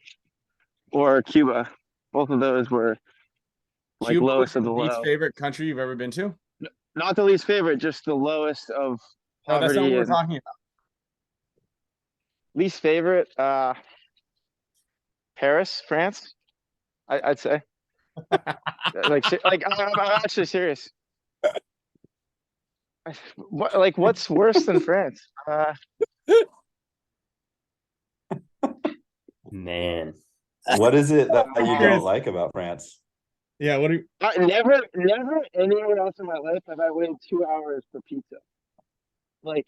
or Cuba. Both of those were like Cuba was lowest of the the least low. favorite country you've ever been to? Not the least favorite, just the lowest of No, that's not what poverty we're and talking about. least favorite. Paris, France. I'd say. I'm actually serious. What's worse than France? Man. What is it that you Curious. don't like about France? Yeah, what do you Never anywhere else in my life have I waited 2 hours for pizza. Like,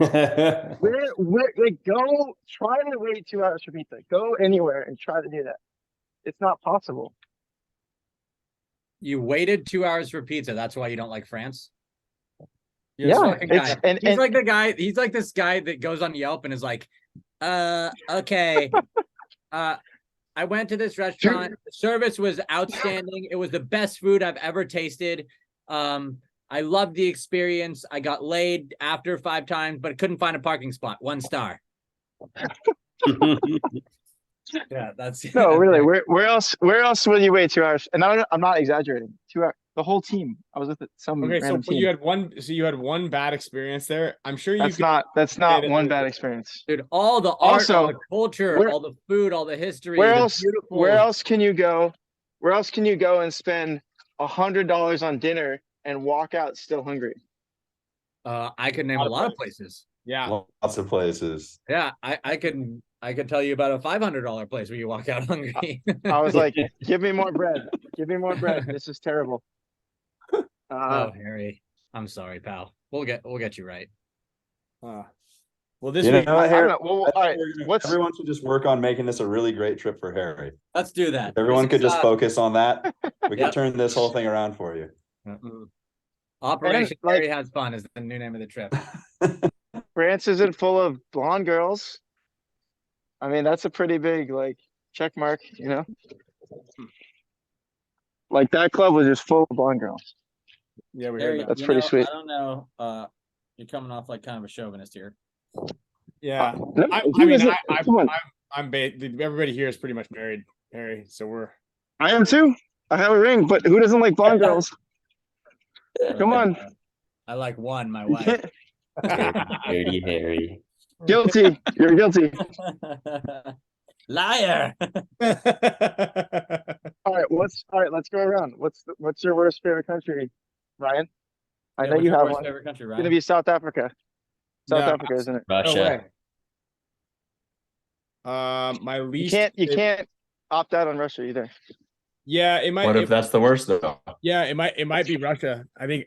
go try to wait 2 hours for pizza. Go anywhere and try to do that. It's not possible. You waited 2 hours for pizza. That's why you don't like France? You're this Yeah, fucking it's guy. and, He's and like the guy, he's like this guy that goes on Yelp and is like, okay. I went to this restaurant. The service was outstanding. It was the best food I've ever tasted. I loved the experience. I got laid after 5 times, but couldn't find a parking spot. 1 star. Yeah, that's no, really. Where else will you wait 2 hours? And I'm not exaggerating. 2 hours. The whole team. I was with some Okay, so random team. you had one bad experience there. I'm sure you That's could not that one was- bad experience. Dude, all the art, Also, all the culture, where- all the food, all the history. Where the else? beautiful- Where else can you go? Where else can you go and spend $100 on dinner and walk out still hungry? I could name a lot of places. Yeah. Lots of places. Yeah, I could tell you about a $500 place where you walk out hungry. I was like, give me more bread. Give me more bread. This is terrible. Oh, Harry, I'm sorry, pal. We'll get you right. Well, this You week know what, I Harry? don't know. Well, all right. Everyone should just work on making this a really great trip for Harry. Let's do that. If everyone This could is, just focus on that, we Yep. could turn this whole thing around for you. Operation And, like- Harry Has Fun is the new name of the trip. France isn't full of blonde girls. I mean, that's a pretty big check mark, you know? Like that club was just full of blonde girls. Yeah, we Harry, heard that. That's you pretty know, sweet. I don't know. You're coming off like kind of a chauvinist here. Yeah. No, I he mean, doesn't- come on. everybody here is pretty much married, Harry. So we're I am too. I have a ring, but who doesn't like blonde girls? Come on. I like one, my You wife. can't. Dirty Harry. Guilty. You're guilty. Liar. All right. Let's go around. What's your worst favorite country, Ryan? I Yeah, know what's you your have worst one. favorite country, It's gonna Ryan? be South Africa. South No, Africa, isn't it? no Russia. way. My You least you can't opt out on Russia either. Yeah, it might What if that's the worst though? yeah, it might be Russia. I think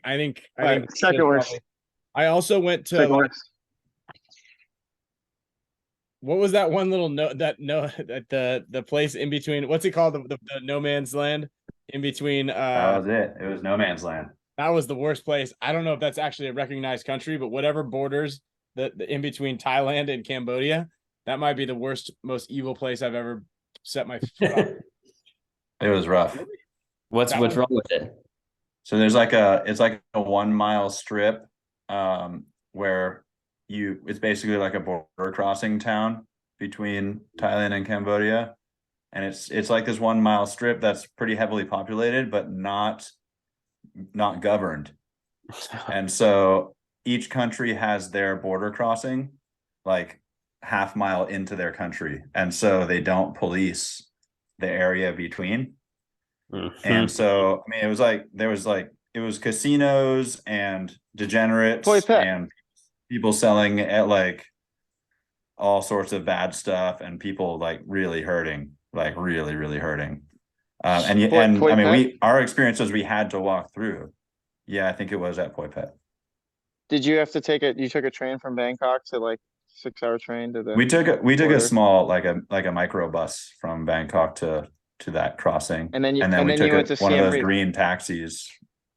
Right, second worst. I also went to Second like, worst. what was that one little that the place in between, what's it called, the no man's land in between That was it. It was no man's land. that was the worst place. I don't know if that's actually a recognized country, but whatever borders the in between Thailand and Cambodia, that might be the worst, most evil place I've ever set my foot on. It was rough. What's That what's was- wrong with it? So there's it's like a 1 mile strip, where it's basically like a border crossing town between Thailand and Cambodia. And it's like this 1 mile strip that's pretty heavily populated, but not governed. And so each country has their border crossing like half mile into their country. And so they don't police the area between. And so, I mean, it was casinos and degenerates Toy pet. and people selling at like all sorts of bad stuff and people like really hurting, like really, really hurting. And I mean, our experience was we had to walk through. Yeah, I think it was at Poi Pet. Did you have to you took a train from Bangkok to like 6 hour train to the We took a border? small like a micro bus from Bangkok to that crossing, And then we you took went to one of Siem those Reap. green taxis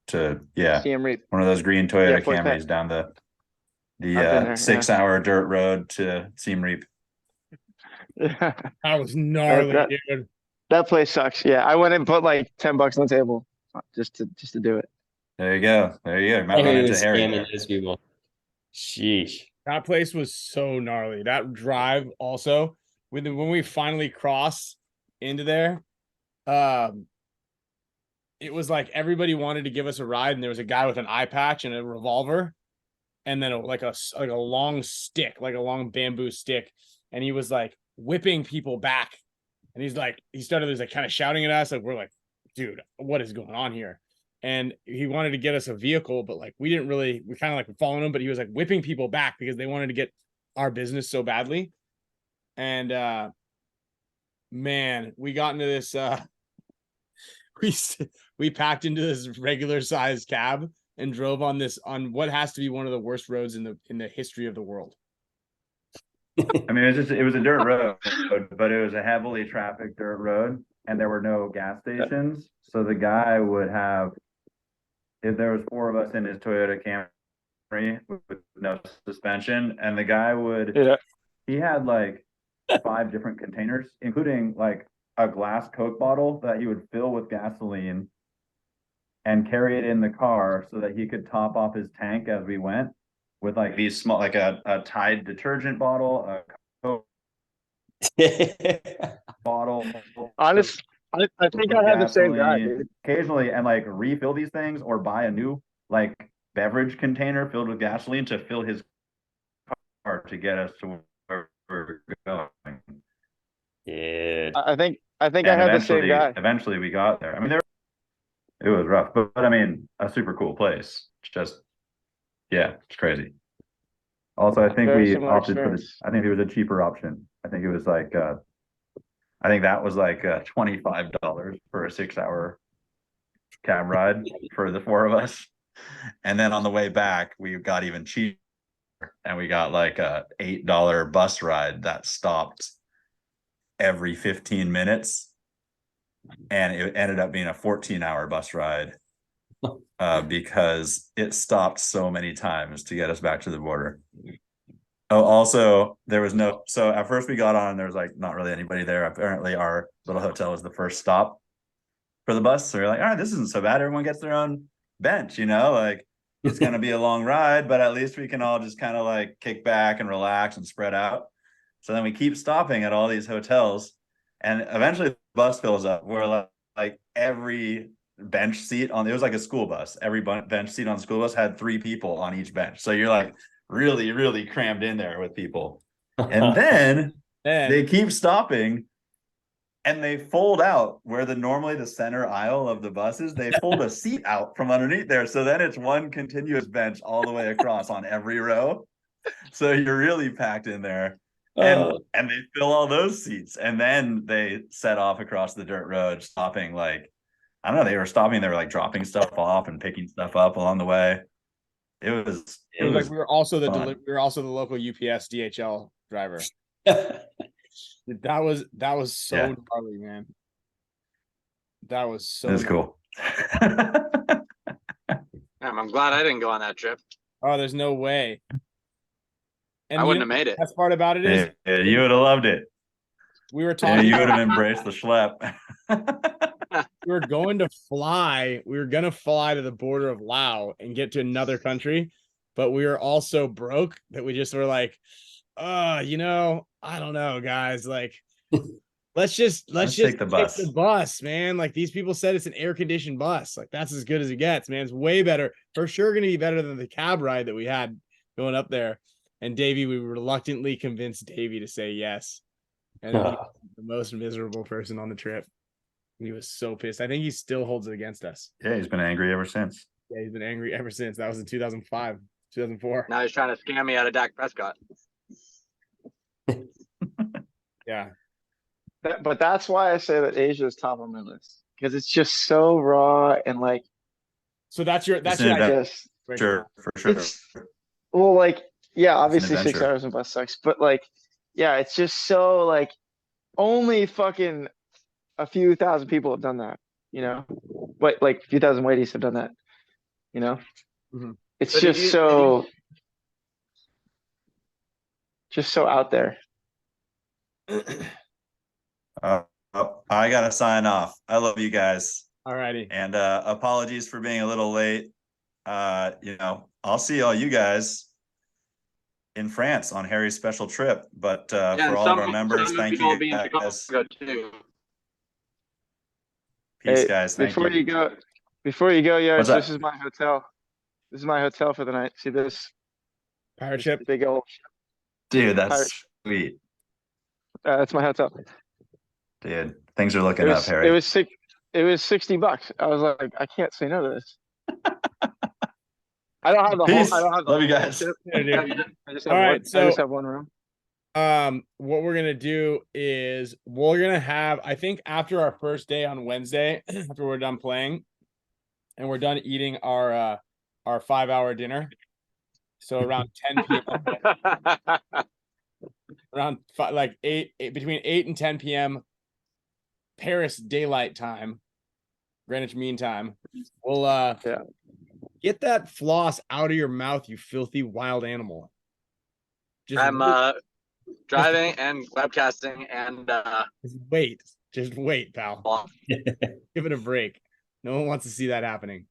to Siem Reap. one of those green Toyota Poi Pet. Camrys down the I've been there, 6 hour dirt road to Siem Reap. That was gnarly, That- dude. That place sucks. Yeah, I went and put like $10 on the table just to do it. There you go. You might run Hey, into Harry scamming there. those people. Sheesh. That place was so gnarly. That drive also, when we finally crossed into there, it was like everybody wanted to give us a ride, and there was a guy with an eye patch and a revolver, and then like a long stick, like a long bamboo stick, and he was like whipping people back, and he started like kind of shouting at us, like we're like, dude, what is going on here? And he wanted to get us a vehicle, but like we kind of like were following him, but he was like whipping people back because they wanted to get our business so badly. And man, we got into this we packed into this regular sized cab and drove on what has to be one of the worst roads in the history of the world. I mean, it was a dirt road, but it was a heavily trafficked dirt road, and there were no gas stations. So the guy would have, if there was 4 of us in his Toyota Camry with no suspension, and the guy he had like 5 different containers, including like a glass Coke bottle that he would fill with gasoline and carry it in the car so that he could top off his tank as we went with like these small, like a Tide detergent bottle, a Coke bottle. Honest, I think I had the same guy, gasoline, dude. occasionally, and like refill these things or buy a new like beverage container filled with gasoline to fill his car to get us to where we're going. Yeah. I think I had the same guy. Eventually we got there. I mean, it was rough, but I mean, a super cool place. It's just, yeah, it's crazy. Also, I think Very we similar opted experience. I think it was a cheaper option. I think it was like, I think that was like $25 for a 6 hour cab ride for the 4 of us. And then on the way back, we got even cheaper, and we got like a $8 bus ride that stopped every 15 minutes. And it ended up being a 14-hour bus ride because it stopped so many times to get us back to the border. Oh, also, there was so at first we got on, there was like not really anybody there. Apparently our little hotel was the first stop for the bus. So we're like, all right, this isn't so bad. Everyone gets their own bench, like it's going to be a long ride, but at least we can all just kind of like kick back and relax and spread out. So then we keep stopping at all these hotels, and eventually the bus fills up. We're like every bench seat it was like a school bus. Every bench seat on the school bus had 3 people on each bench. So you're like really, really crammed in there with people. And then they keep stopping, and they fold out where normally the center aisle of the buses, they fold a seat out from underneath there. So then it's one continuous bench all the way across on every row. So you're really packed in there. And they fill all those seats, and then they set off across the dirt road, stopping like, I don't know, they were like dropping stuff off and picking stuff up along the way. It was like we were also the fun. local UPS DHL driver. Dude, that was so gnarly, man. That was so That's cool. I'm glad I didn't go on that trip. Oh, there's no way. And I wouldn't have made it. The best part about it is Yeah, you would have loved it. we were Yeah, talking. you would have embraced the schlep. we were going to fly. We were gonna fly to the border of Laos and get to another country, but we were all so broke that we just were like, I don't know, guys. Like, let's just take the bus. the bus, man. Like, these people said it's an air-conditioned bus. Like, that's as good as it gets, man. It's way better. For sure gonna be better than the cab ride that we had going up there. And Davey, we reluctantly convinced Davey to say yes. And he was the most miserable person on the trip. He was so pissed. I think he still holds it against us. Yeah, he's been angry ever since. Yeah, he's been angry ever since. That was in 2005, 2004. Now he's trying to scam me out of Dak Prescott. Yeah. But that's why I say that Asia is top of my list because it's just so raw and like So that's your It's an I adventure, guess for sure. it's well, like yeah, obviously 6 adventure. hours in bus sucks, but like yeah, it's just so like only fucking a few thousand people have done that, you know, but like a few thousand waities have done that, you know. Mhm. It's But just so out there. I gotta sign off. I love you guys. All righty. And apologies for being a little late. I'll see all you guys in France on Harry's special trip. But for all of our members, thank you guys. Too. Peace, Hey, guys. Thank before you. you go, Yaris, What's up? this is my hotel. This is my hotel for the night. See this Pirate ship. big old. Dude, Pirate- that's sweet. That's my hotel. Dude, things are looking It up, was Harry. it was sick. It was $60. I was like, I can't say no to this. I don't have the Peace. whole. I don't have the Love you whole guys. ship. Yeah, dude. I just have All one. right, I so- just have one room. What we're gonna do is we're gonna have, I think, after our first day on Wednesday, after we're done playing, and we're done eating our 5-hour dinner. So around 10 p.m. around between 8 and 10 p.m. Paris daylight time, Greenwich Mean Time. We'll get that floss out of your mouth, you filthy wild animal. I'm driving and webcasting and just wait, pal. Give it a break. No one wants to see that happening.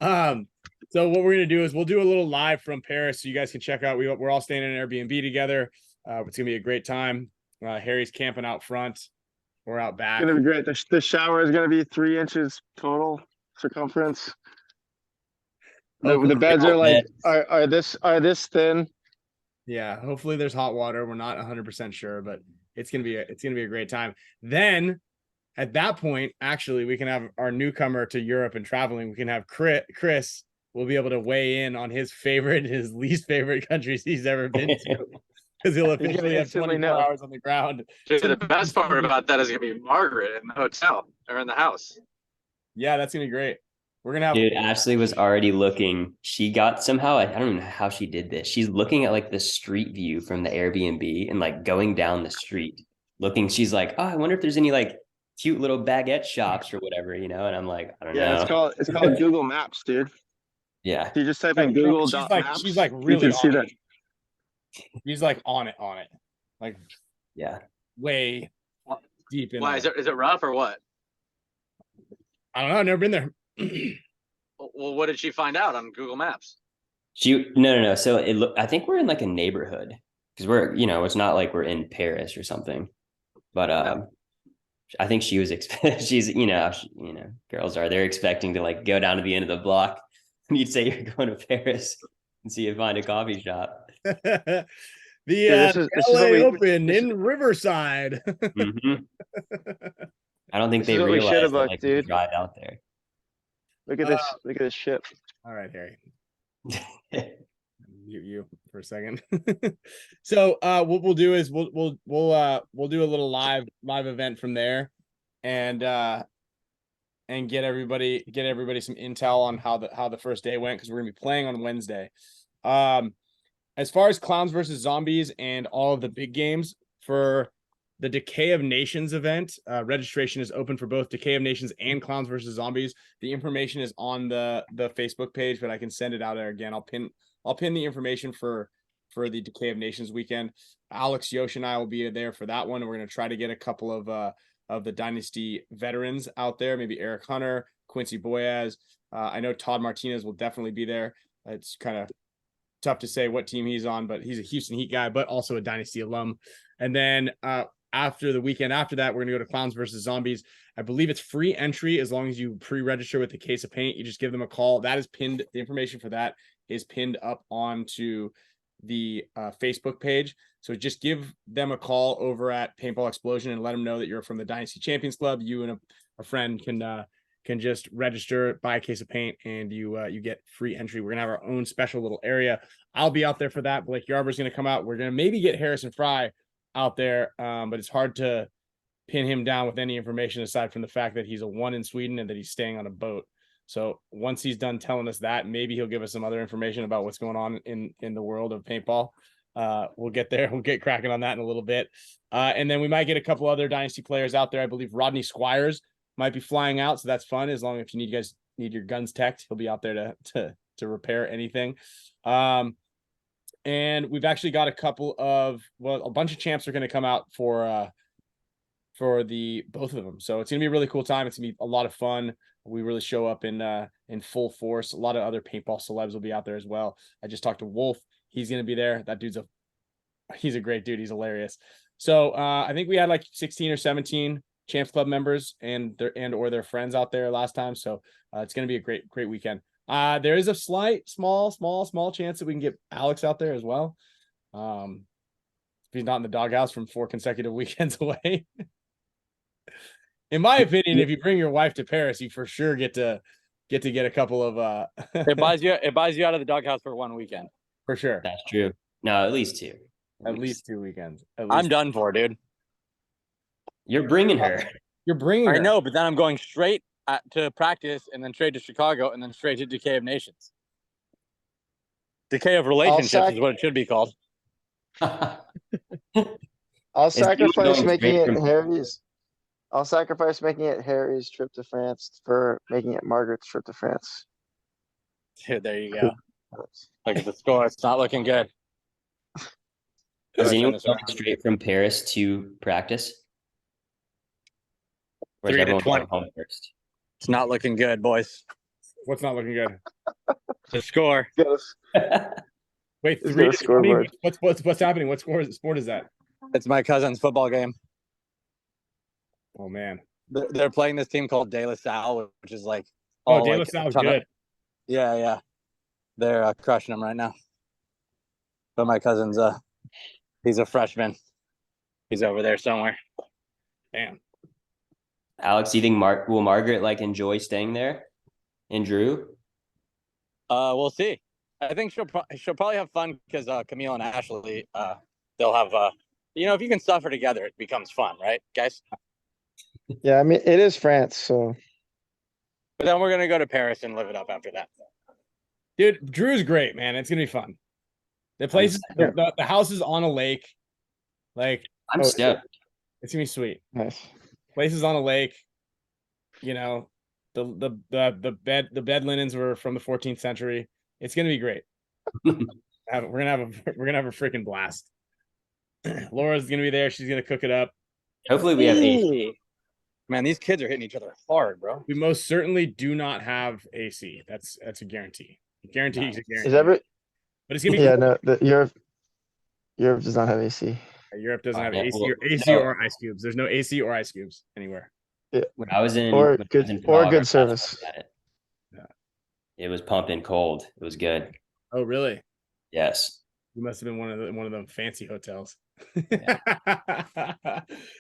So what we're gonna do is we'll do a little live from Paris so you guys can check out. We're all staying in an Airbnb together. It's gonna be a great time. Harry's camping out front. We're out back. It's gonna be great. The shower is gonna be 3 inches total circumference. The beds are like are this thin. Yeah, hopefully there's hot water. We're not 100% sure, but it's gonna be a great time. Then at that point, actually, we can have our newcomer to Europe and traveling. We can have Chris will be able to weigh in on his least favorite countries he's ever been to, because he'll officially have 24 hours on the ground. Dude, the best part about that is gonna be Margaret in the hotel or in the house. Yeah, that's gonna be great. We're gonna have Dude, Ashley was already looking. She got somehow, I don't even know how she did this. She's looking at like the street view from the Airbnb and like going down the street looking. She's like, oh, I wonder if there's any like cute little baguette shops or whatever, And I'm like, I don't know. It's called Google Maps, dude. Yeah. You just type in Google Maps. She's like really you can see on that. it. She's like on it. Like Yeah. way deep in. Why is it rough or what? I don't know. I've never been there. Well, what did she find out on Google Maps? No. So I think we're in like a neighborhood because we're, it's not like we're in Paris or something. But I think she was she's, girls they're expecting to like go down to the end of the block and you'd say you're going to Paris and see you find a coffee shop. The this is LA what we- Open in Riverside. Mhm. I don't think This they is what we realize should have that booked, like we dude. drive out there. Look at this. Look at this ship. All right, Harry. Mute you for a second. So what we'll do is we'll do a little live event from there, and get everybody some intel on how the first day went, because we're gonna be playing on Wednesday. As far as Clowns versus Zombies and all of the big games for the Decay of Nations event, registration is open for both Decay of Nations and Clowns versus Zombies. The information is on the Facebook page, but I can send it out there again. I'll pin the information for the Decay of Nations weekend. Alex, Yosh, and I will be there for that one. And we're going to try to get a couple of the Dynasty veterans out there. Maybe Eric Hunter, Quincy Boyaz. I know Todd Martinez will definitely be there. It's kind of tough to say what team he's on, but he's a Houston Heat guy, but also a Dynasty alum. And then after the weekend after that, we're going to go to Clowns versus Zombies. I believe it's free entry as long as you pre-register with the case of paint. You just give them a call. That is pinned. The information for that is pinned up onto the Facebook page. So just give them a call over at Paintball Explosion and let them know that you're from the Dynasty Champions Club. You and a friend can just register, buy a case of paint, and you get free entry. We're gonna have our own special little area. I'll be out there for that. Blake Yarber's gonna come out. We're gonna maybe get Harrison Fry out there, but it's hard to pin him down with any information aside from the fact that he's a one in Sweden and that he's staying on a boat. So once he's done telling us that, maybe he'll give us some other information about what's going on in the world of paintball. We'll get there. We'll get cracking on that in a little bit. And then we might get a couple other Dynasty players out there. I believe Rodney Squires might be flying out, so that's fun. As long as you guys need your guns teched, he'll be out there to repair anything. And we've actually got a bunch of champs are going to come out for the both of them. So it's gonna be a really cool time. It's gonna be a lot of fun. We really show up in full force. A lot of other paintball celebs will be out there as well. I just talked to Wolf. He's gonna be there. That dude's he's a great dude. He's hilarious. So I think we had like 16 or 17 Champs Club members and their friends out there last time. So it's gonna be a great weekend. There is a slight small chance that we can get Alex out there as well. If he's not in the doghouse from 4 consecutive weekends away. In my opinion, if you bring your wife to Paris, you for sure get to get a couple of it buys you out of the doghouse for 1 weekend. For sure. That's true. No, at least 2. At least 2 weekends. I'm done for, dude. You're bringing her. You're bringing her. I know, but then I'm going straight to practice and then straight to Chicago and then straight to Decay of Nations. Decay of Relationships is what it should be called. I'll sacrifice making it Harry's. I'll sacrifice making it Harry's trip to France for making it Margaret's trip to France. Dude, there you go. Look at the score. It's not looking good. Is anyone going straight from Paris to practice? Or is 3 to everyone 20. going home first? It's not looking good, boys. What's not looking good? The score. Wait, He's 3 got a to 20? scoreboard. What's happening? What sport is that? It's my cousin's football game. Oh man. They're playing this team called De La Salle, which is like De La Salle's good. Yeah. They're crushing them right now. But my cousin's he's a freshman. He's over there somewhere. Damn. Alex, do you think will Margaret enjoy staying there in Drew? We'll see. I think she'll probably have fun because Camille and Ashley they'll have if you can suffer together, it becomes fun, right, guys? Yeah, I mean it is France, so. But then we're gonna go to Paris and live it up after that. Dude, Drew's great, man. It's gonna be fun. The place, the house is on a lake. I'm stoked. It's gonna be sweet. Nice. Place is on a lake. The bed linens were from the 14th century. It's gonna be great. We're gonna have a freaking blast. Laura's gonna be there. She's gonna cook it up. Hopefully we have 8. Man, these kids are hitting each other hard, bro. We most certainly do not have AC. That's a guarantee. Guarantee is a guarantee. But it's gonna be cool. Europe does not have AC. Europe doesn't have AC or ice cubes. There's no AC or ice cubes anywhere. Yeah. When I was in good service. It was pumping cold. It was good. Oh, really? Yes. You must have been one of them fancy hotels. Yeah.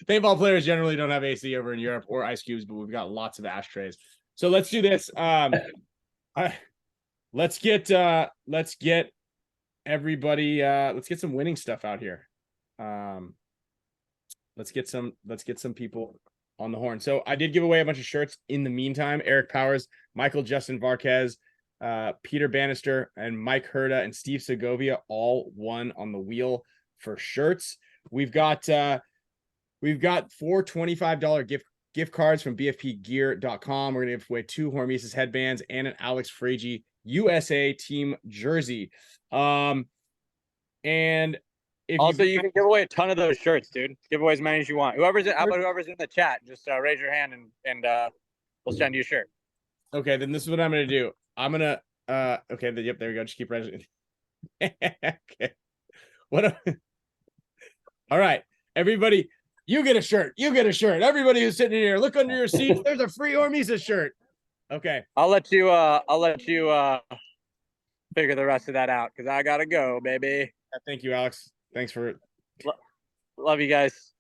Paintball players generally don't have AC over in Europe or ice cubes, but we've got lots of ashtrays. So let's do this. Let's get everybody. Let's get some winning stuff out here. Let's get some people on the horn. So I did give away a bunch of shirts in the meantime. Eric Powers, Michael Justin Varquez, Peter Bannister, and Mike Herda and Steve Segovia all won on the wheel for shirts. We've got 4 $25 gift cards from bfpgear.com. We're gonna give away 2 Hormesis headbands and an Alex Fragy USA team jersey. And also, you can give away a ton of those shirts, dude. Give away as many as you want. How about whoever's in the chat? Just raise your hand and we'll send you a shirt. Okay, then this is what I'm gonna do. I'm gonna okay, yep, there we go. Just keep raising. Okay. All right, everybody, you get a shirt. You get a shirt. Everybody who's sitting here, look under your seats. There's a free Hormesis shirt. Okay. I'll let you figure the rest of that out because I gotta go, baby. Thank you, Alex. Thanks for love you guys.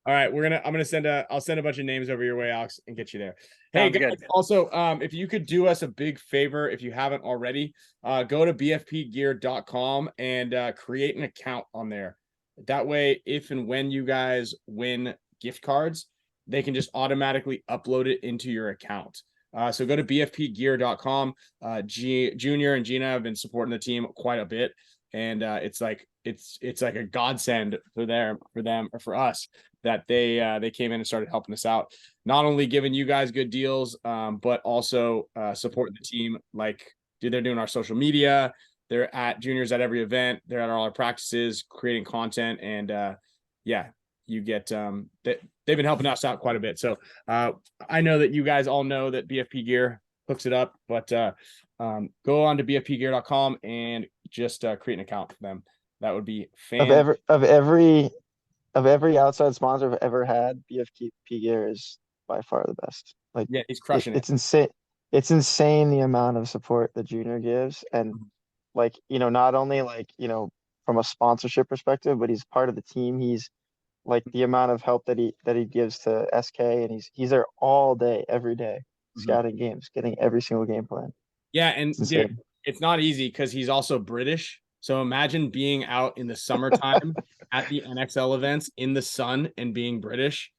All right, I'll send a bunch of names over your way, Alex, and get you there. Hey, Sounds guys, good. also, if you could do us a big favor, if you haven't already, go to bfpgear.com and create an account on there. That way, if and when you guys win gift cards, they can just automatically upload it into your account. So go to bfpgear.com. Junior and Gina have been supporting the team quite a bit, and it's like a godsend for us that they came in and started helping us out, not only giving you guys good deals, but also supporting the team. Like, dude, they're doing our social media. They're at juniors at every event. They're at all our practices, creating content, and yeah, you get they've been helping us out quite a bit. So I know that you guys all know that BFP Gear hooks it up, but go on to bfpgear.com and just create an account for them. That would be of every outside sponsor I've ever had, BFP Gear is by far the best. Like, yeah, he's crushing it. It's insane. It's insane the amount of support that Junior gives, and like, not only like, from a sponsorship perspective, but he's part of the team. He's like the amount of help that he gives to SK, and he's there all day, every day, scouting games, getting every single game plan. Yeah, and dude, it's not easy because he's also British. So imagine being out in the summertime at the NXL events in the sun and being British.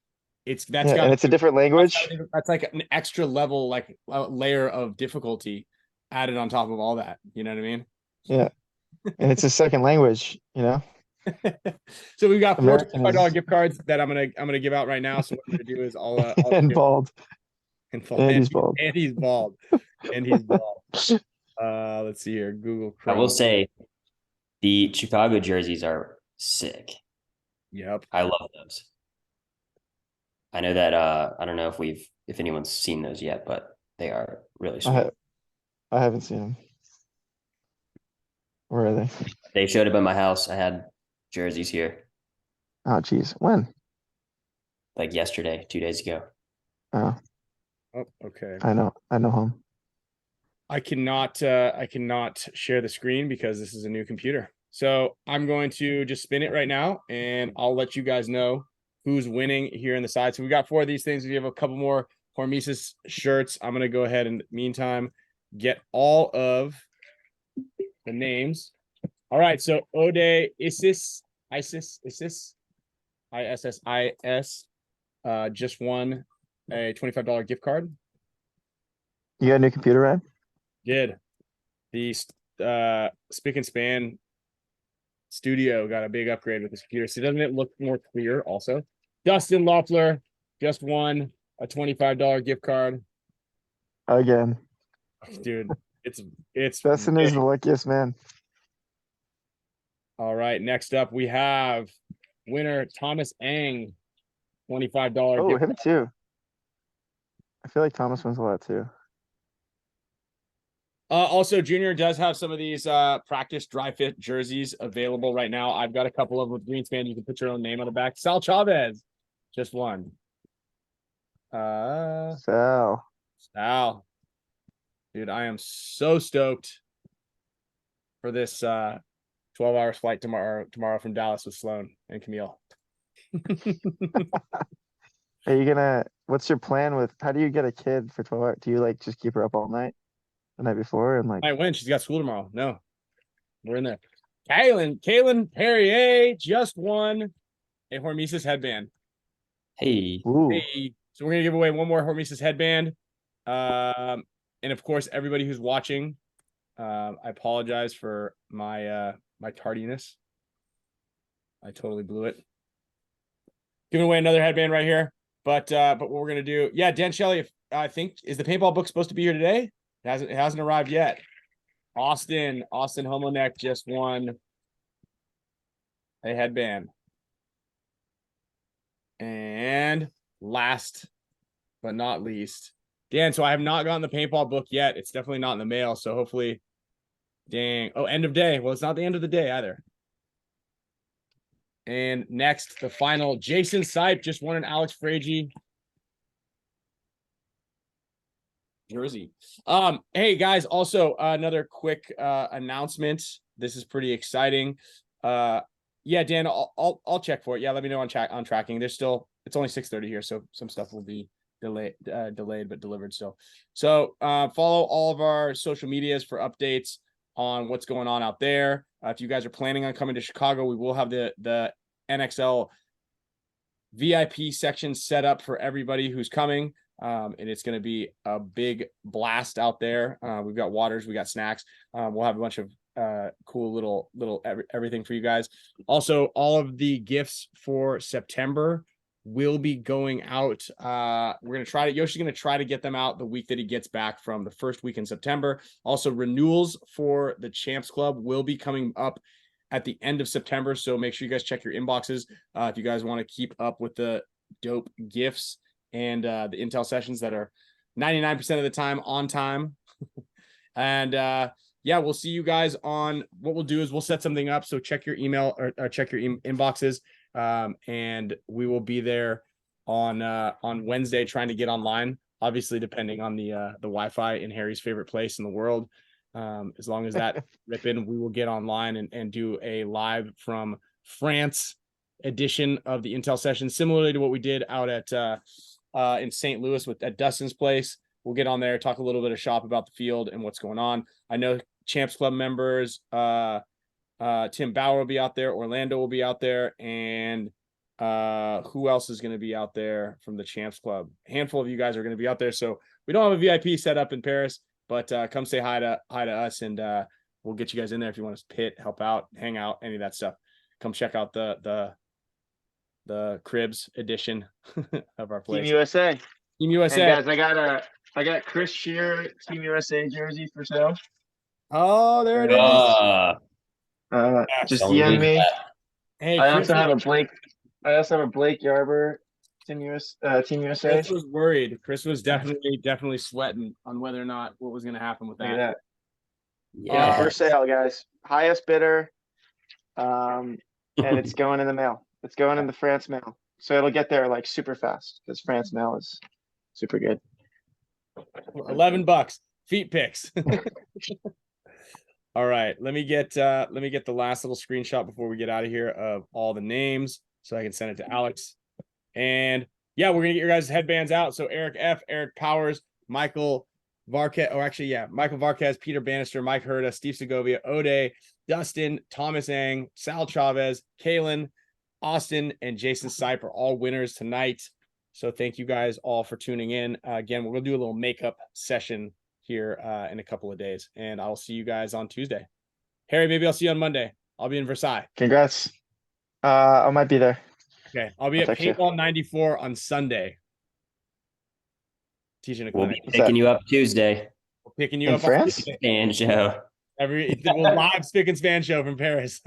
And it's a different language. That's like an extra level, like layer of difficulty added on top of all that. You know what I mean? Yeah, and it's a second language. So we've got $4 $25 gift cards that I'm gonna give out right now. So what I'm gonna do is I'll and bald. And he's bald. And he's bald. And he's bald. Let's see here. Google Chrome. I will say the Chicago jerseys are sick. Yep. I love those. I know that I don't know if anyone's seen those yet, but they are really sweet. I haven't seen them. Where are they? They showed up at my house. I had jerseys here. Oh, geez. When? Like yesterday, 2 days ago. Oh, okay. I know him. I cannot share the screen because this is a new computer. So I'm going to just spin it right now, and I'll let you guys know who's winning here in the side. So we got 4 of these things. We have a couple more Hormesis shirts. I'm going to go ahead and, meantime, get all of the names. All right. So Ode Isis, just won a $25 gift card. You got a new computer, Ryan? Did. The Spick and Span studio got a big upgrade with this computer. So doesn't it look more clear also? Dustin Loeffler just won a $25 gift card. Again. Dude, it's Dustin big. is the luckiest man. All right, next up we have winner Thomas Ang, $25 Oh, gift him card. too. I feel like Thomas wins a lot too. Also, Junior does have some of these practice dry fit jerseys available right now. I've got a couple of with Greenspan. You can put your own name on the back. Sal Chavez just won. Sal. Dude, I am so stoked for this 12-hour flight tomorrow from Dallas with Sloan and Camille. What's your plan how do you get a kid for 12 hours? Do you like just keep her up all night the night before and like? I win. She's got school tomorrow. No, we're in there. Kaylin Perrier just won a Hormesis headband. Hey. Ooh. Hey. So we're gonna give away one more Hormesis headband. And of course, everybody who's watching, I apologize for my my tardiness. I totally blew it. Giving away another headband right here. But what we're gonna do, yeah, Dan Shelley, I think, is the paintball book supposed to be here today? It hasn't arrived yet. Austin Homonek just won a headband. And last but not least, Dan. So I have not gotten the paintball book yet. It's definitely not in the mail. So hopefully, dang. Oh, end of day. Well, it's not the end of the day either. And next, the final, Jason Sipe just won an Alex Fragy jersey. Hey guys, also another quick announcement. This is pretty exciting. Yeah, Dan, I'll check for it. Yeah, let me know on tracking. There's still, it's only 6:30 here, so some stuff will be delayed but delivered still. So follow all of our social medias for updates on what's going on out there. If you guys are planning on coming to Chicago, we will have the NXL VIP section set up for everybody who's coming. And it's going to be a big blast out there. We've got waters, we got snacks. We'll have a bunch of cool little everything for you guys. Also, all of the gifts for September will be going out. We're going to try to, Yoshi's going to try to get them out the week that he gets back from the first week in September. Also, renewals for the Champs Club will be coming up at the end of September. So make sure you guys check your inboxes if you guys want to keep up with the dope gifts and the intel sessions that are 99% of the time on time. And yeah, we'll see you guys on, what we'll do is we'll set something up. So check your email or check your inboxes. And we will be there on Wednesday trying to get online, obviously depending on the Wi-Fi in Harry's favorite place in the world. As long as that ripping, we will get online and do a live from France edition of the intel session, similarly to what we did out at in St. Louis at Dustin's place. We'll get on there, talk a little bit of shop about the field and what's going on. I know Champs Club members, Tim Bauer will be out there, Orlando will be out there, and who else is going to be out there from the Champs Club? A handful of you guys are going to be out there. So we don't have a VIP set up in Paris, but come say hi to us, and we'll get you guys in there if you want to pit, help out, hang out, any of that stuff. Come check out the Cribs edition of our place. Team USA. Team USA. And guys, I got Chris Shear Team USA jersey for sale. Oh, there it is. Just DM me. Hey, I also have a Blake Yarber Team USA. Chris was worried. Chris was definitely sweating on whether or not what was going to happen with Look at that. that. Yeah, for sale, guys. Highest bidder. And it's going in the mail. It's going in the France mail. So it'll get there like super fast because France mail is super good. $11. Feet pics. All right. Let me get the last little screenshot before we get out of here of all the names so I can send it to Alex. And yeah, we're gonna get your guys' headbands out. So Eric F, Eric Powers, Michael Varquez, Peter Bannister, Mike Herda, Steve Segovia, Ode, Dustin, Thomas Ang, Sal Chavez, Kalen, Austin, and Jason Sipe are all winners tonight. So thank you guys all for tuning in. Again, we're gonna do a little makeup session here in a couple of days, and I'll see you guys on Tuesday. Harry, maybe I'll see you on Monday. I'll be in Versailles. Congrats. I might be there. Okay, I'll be at Paintball 94 on Sunday. Teaching a We'll clinic. be picking you up Tuesday. We're picking you In up France? And show. We'll live Spick and Span show from Paris.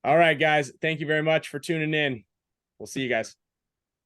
All right, guys. Thank you very much for tuning in. We'll see you guys.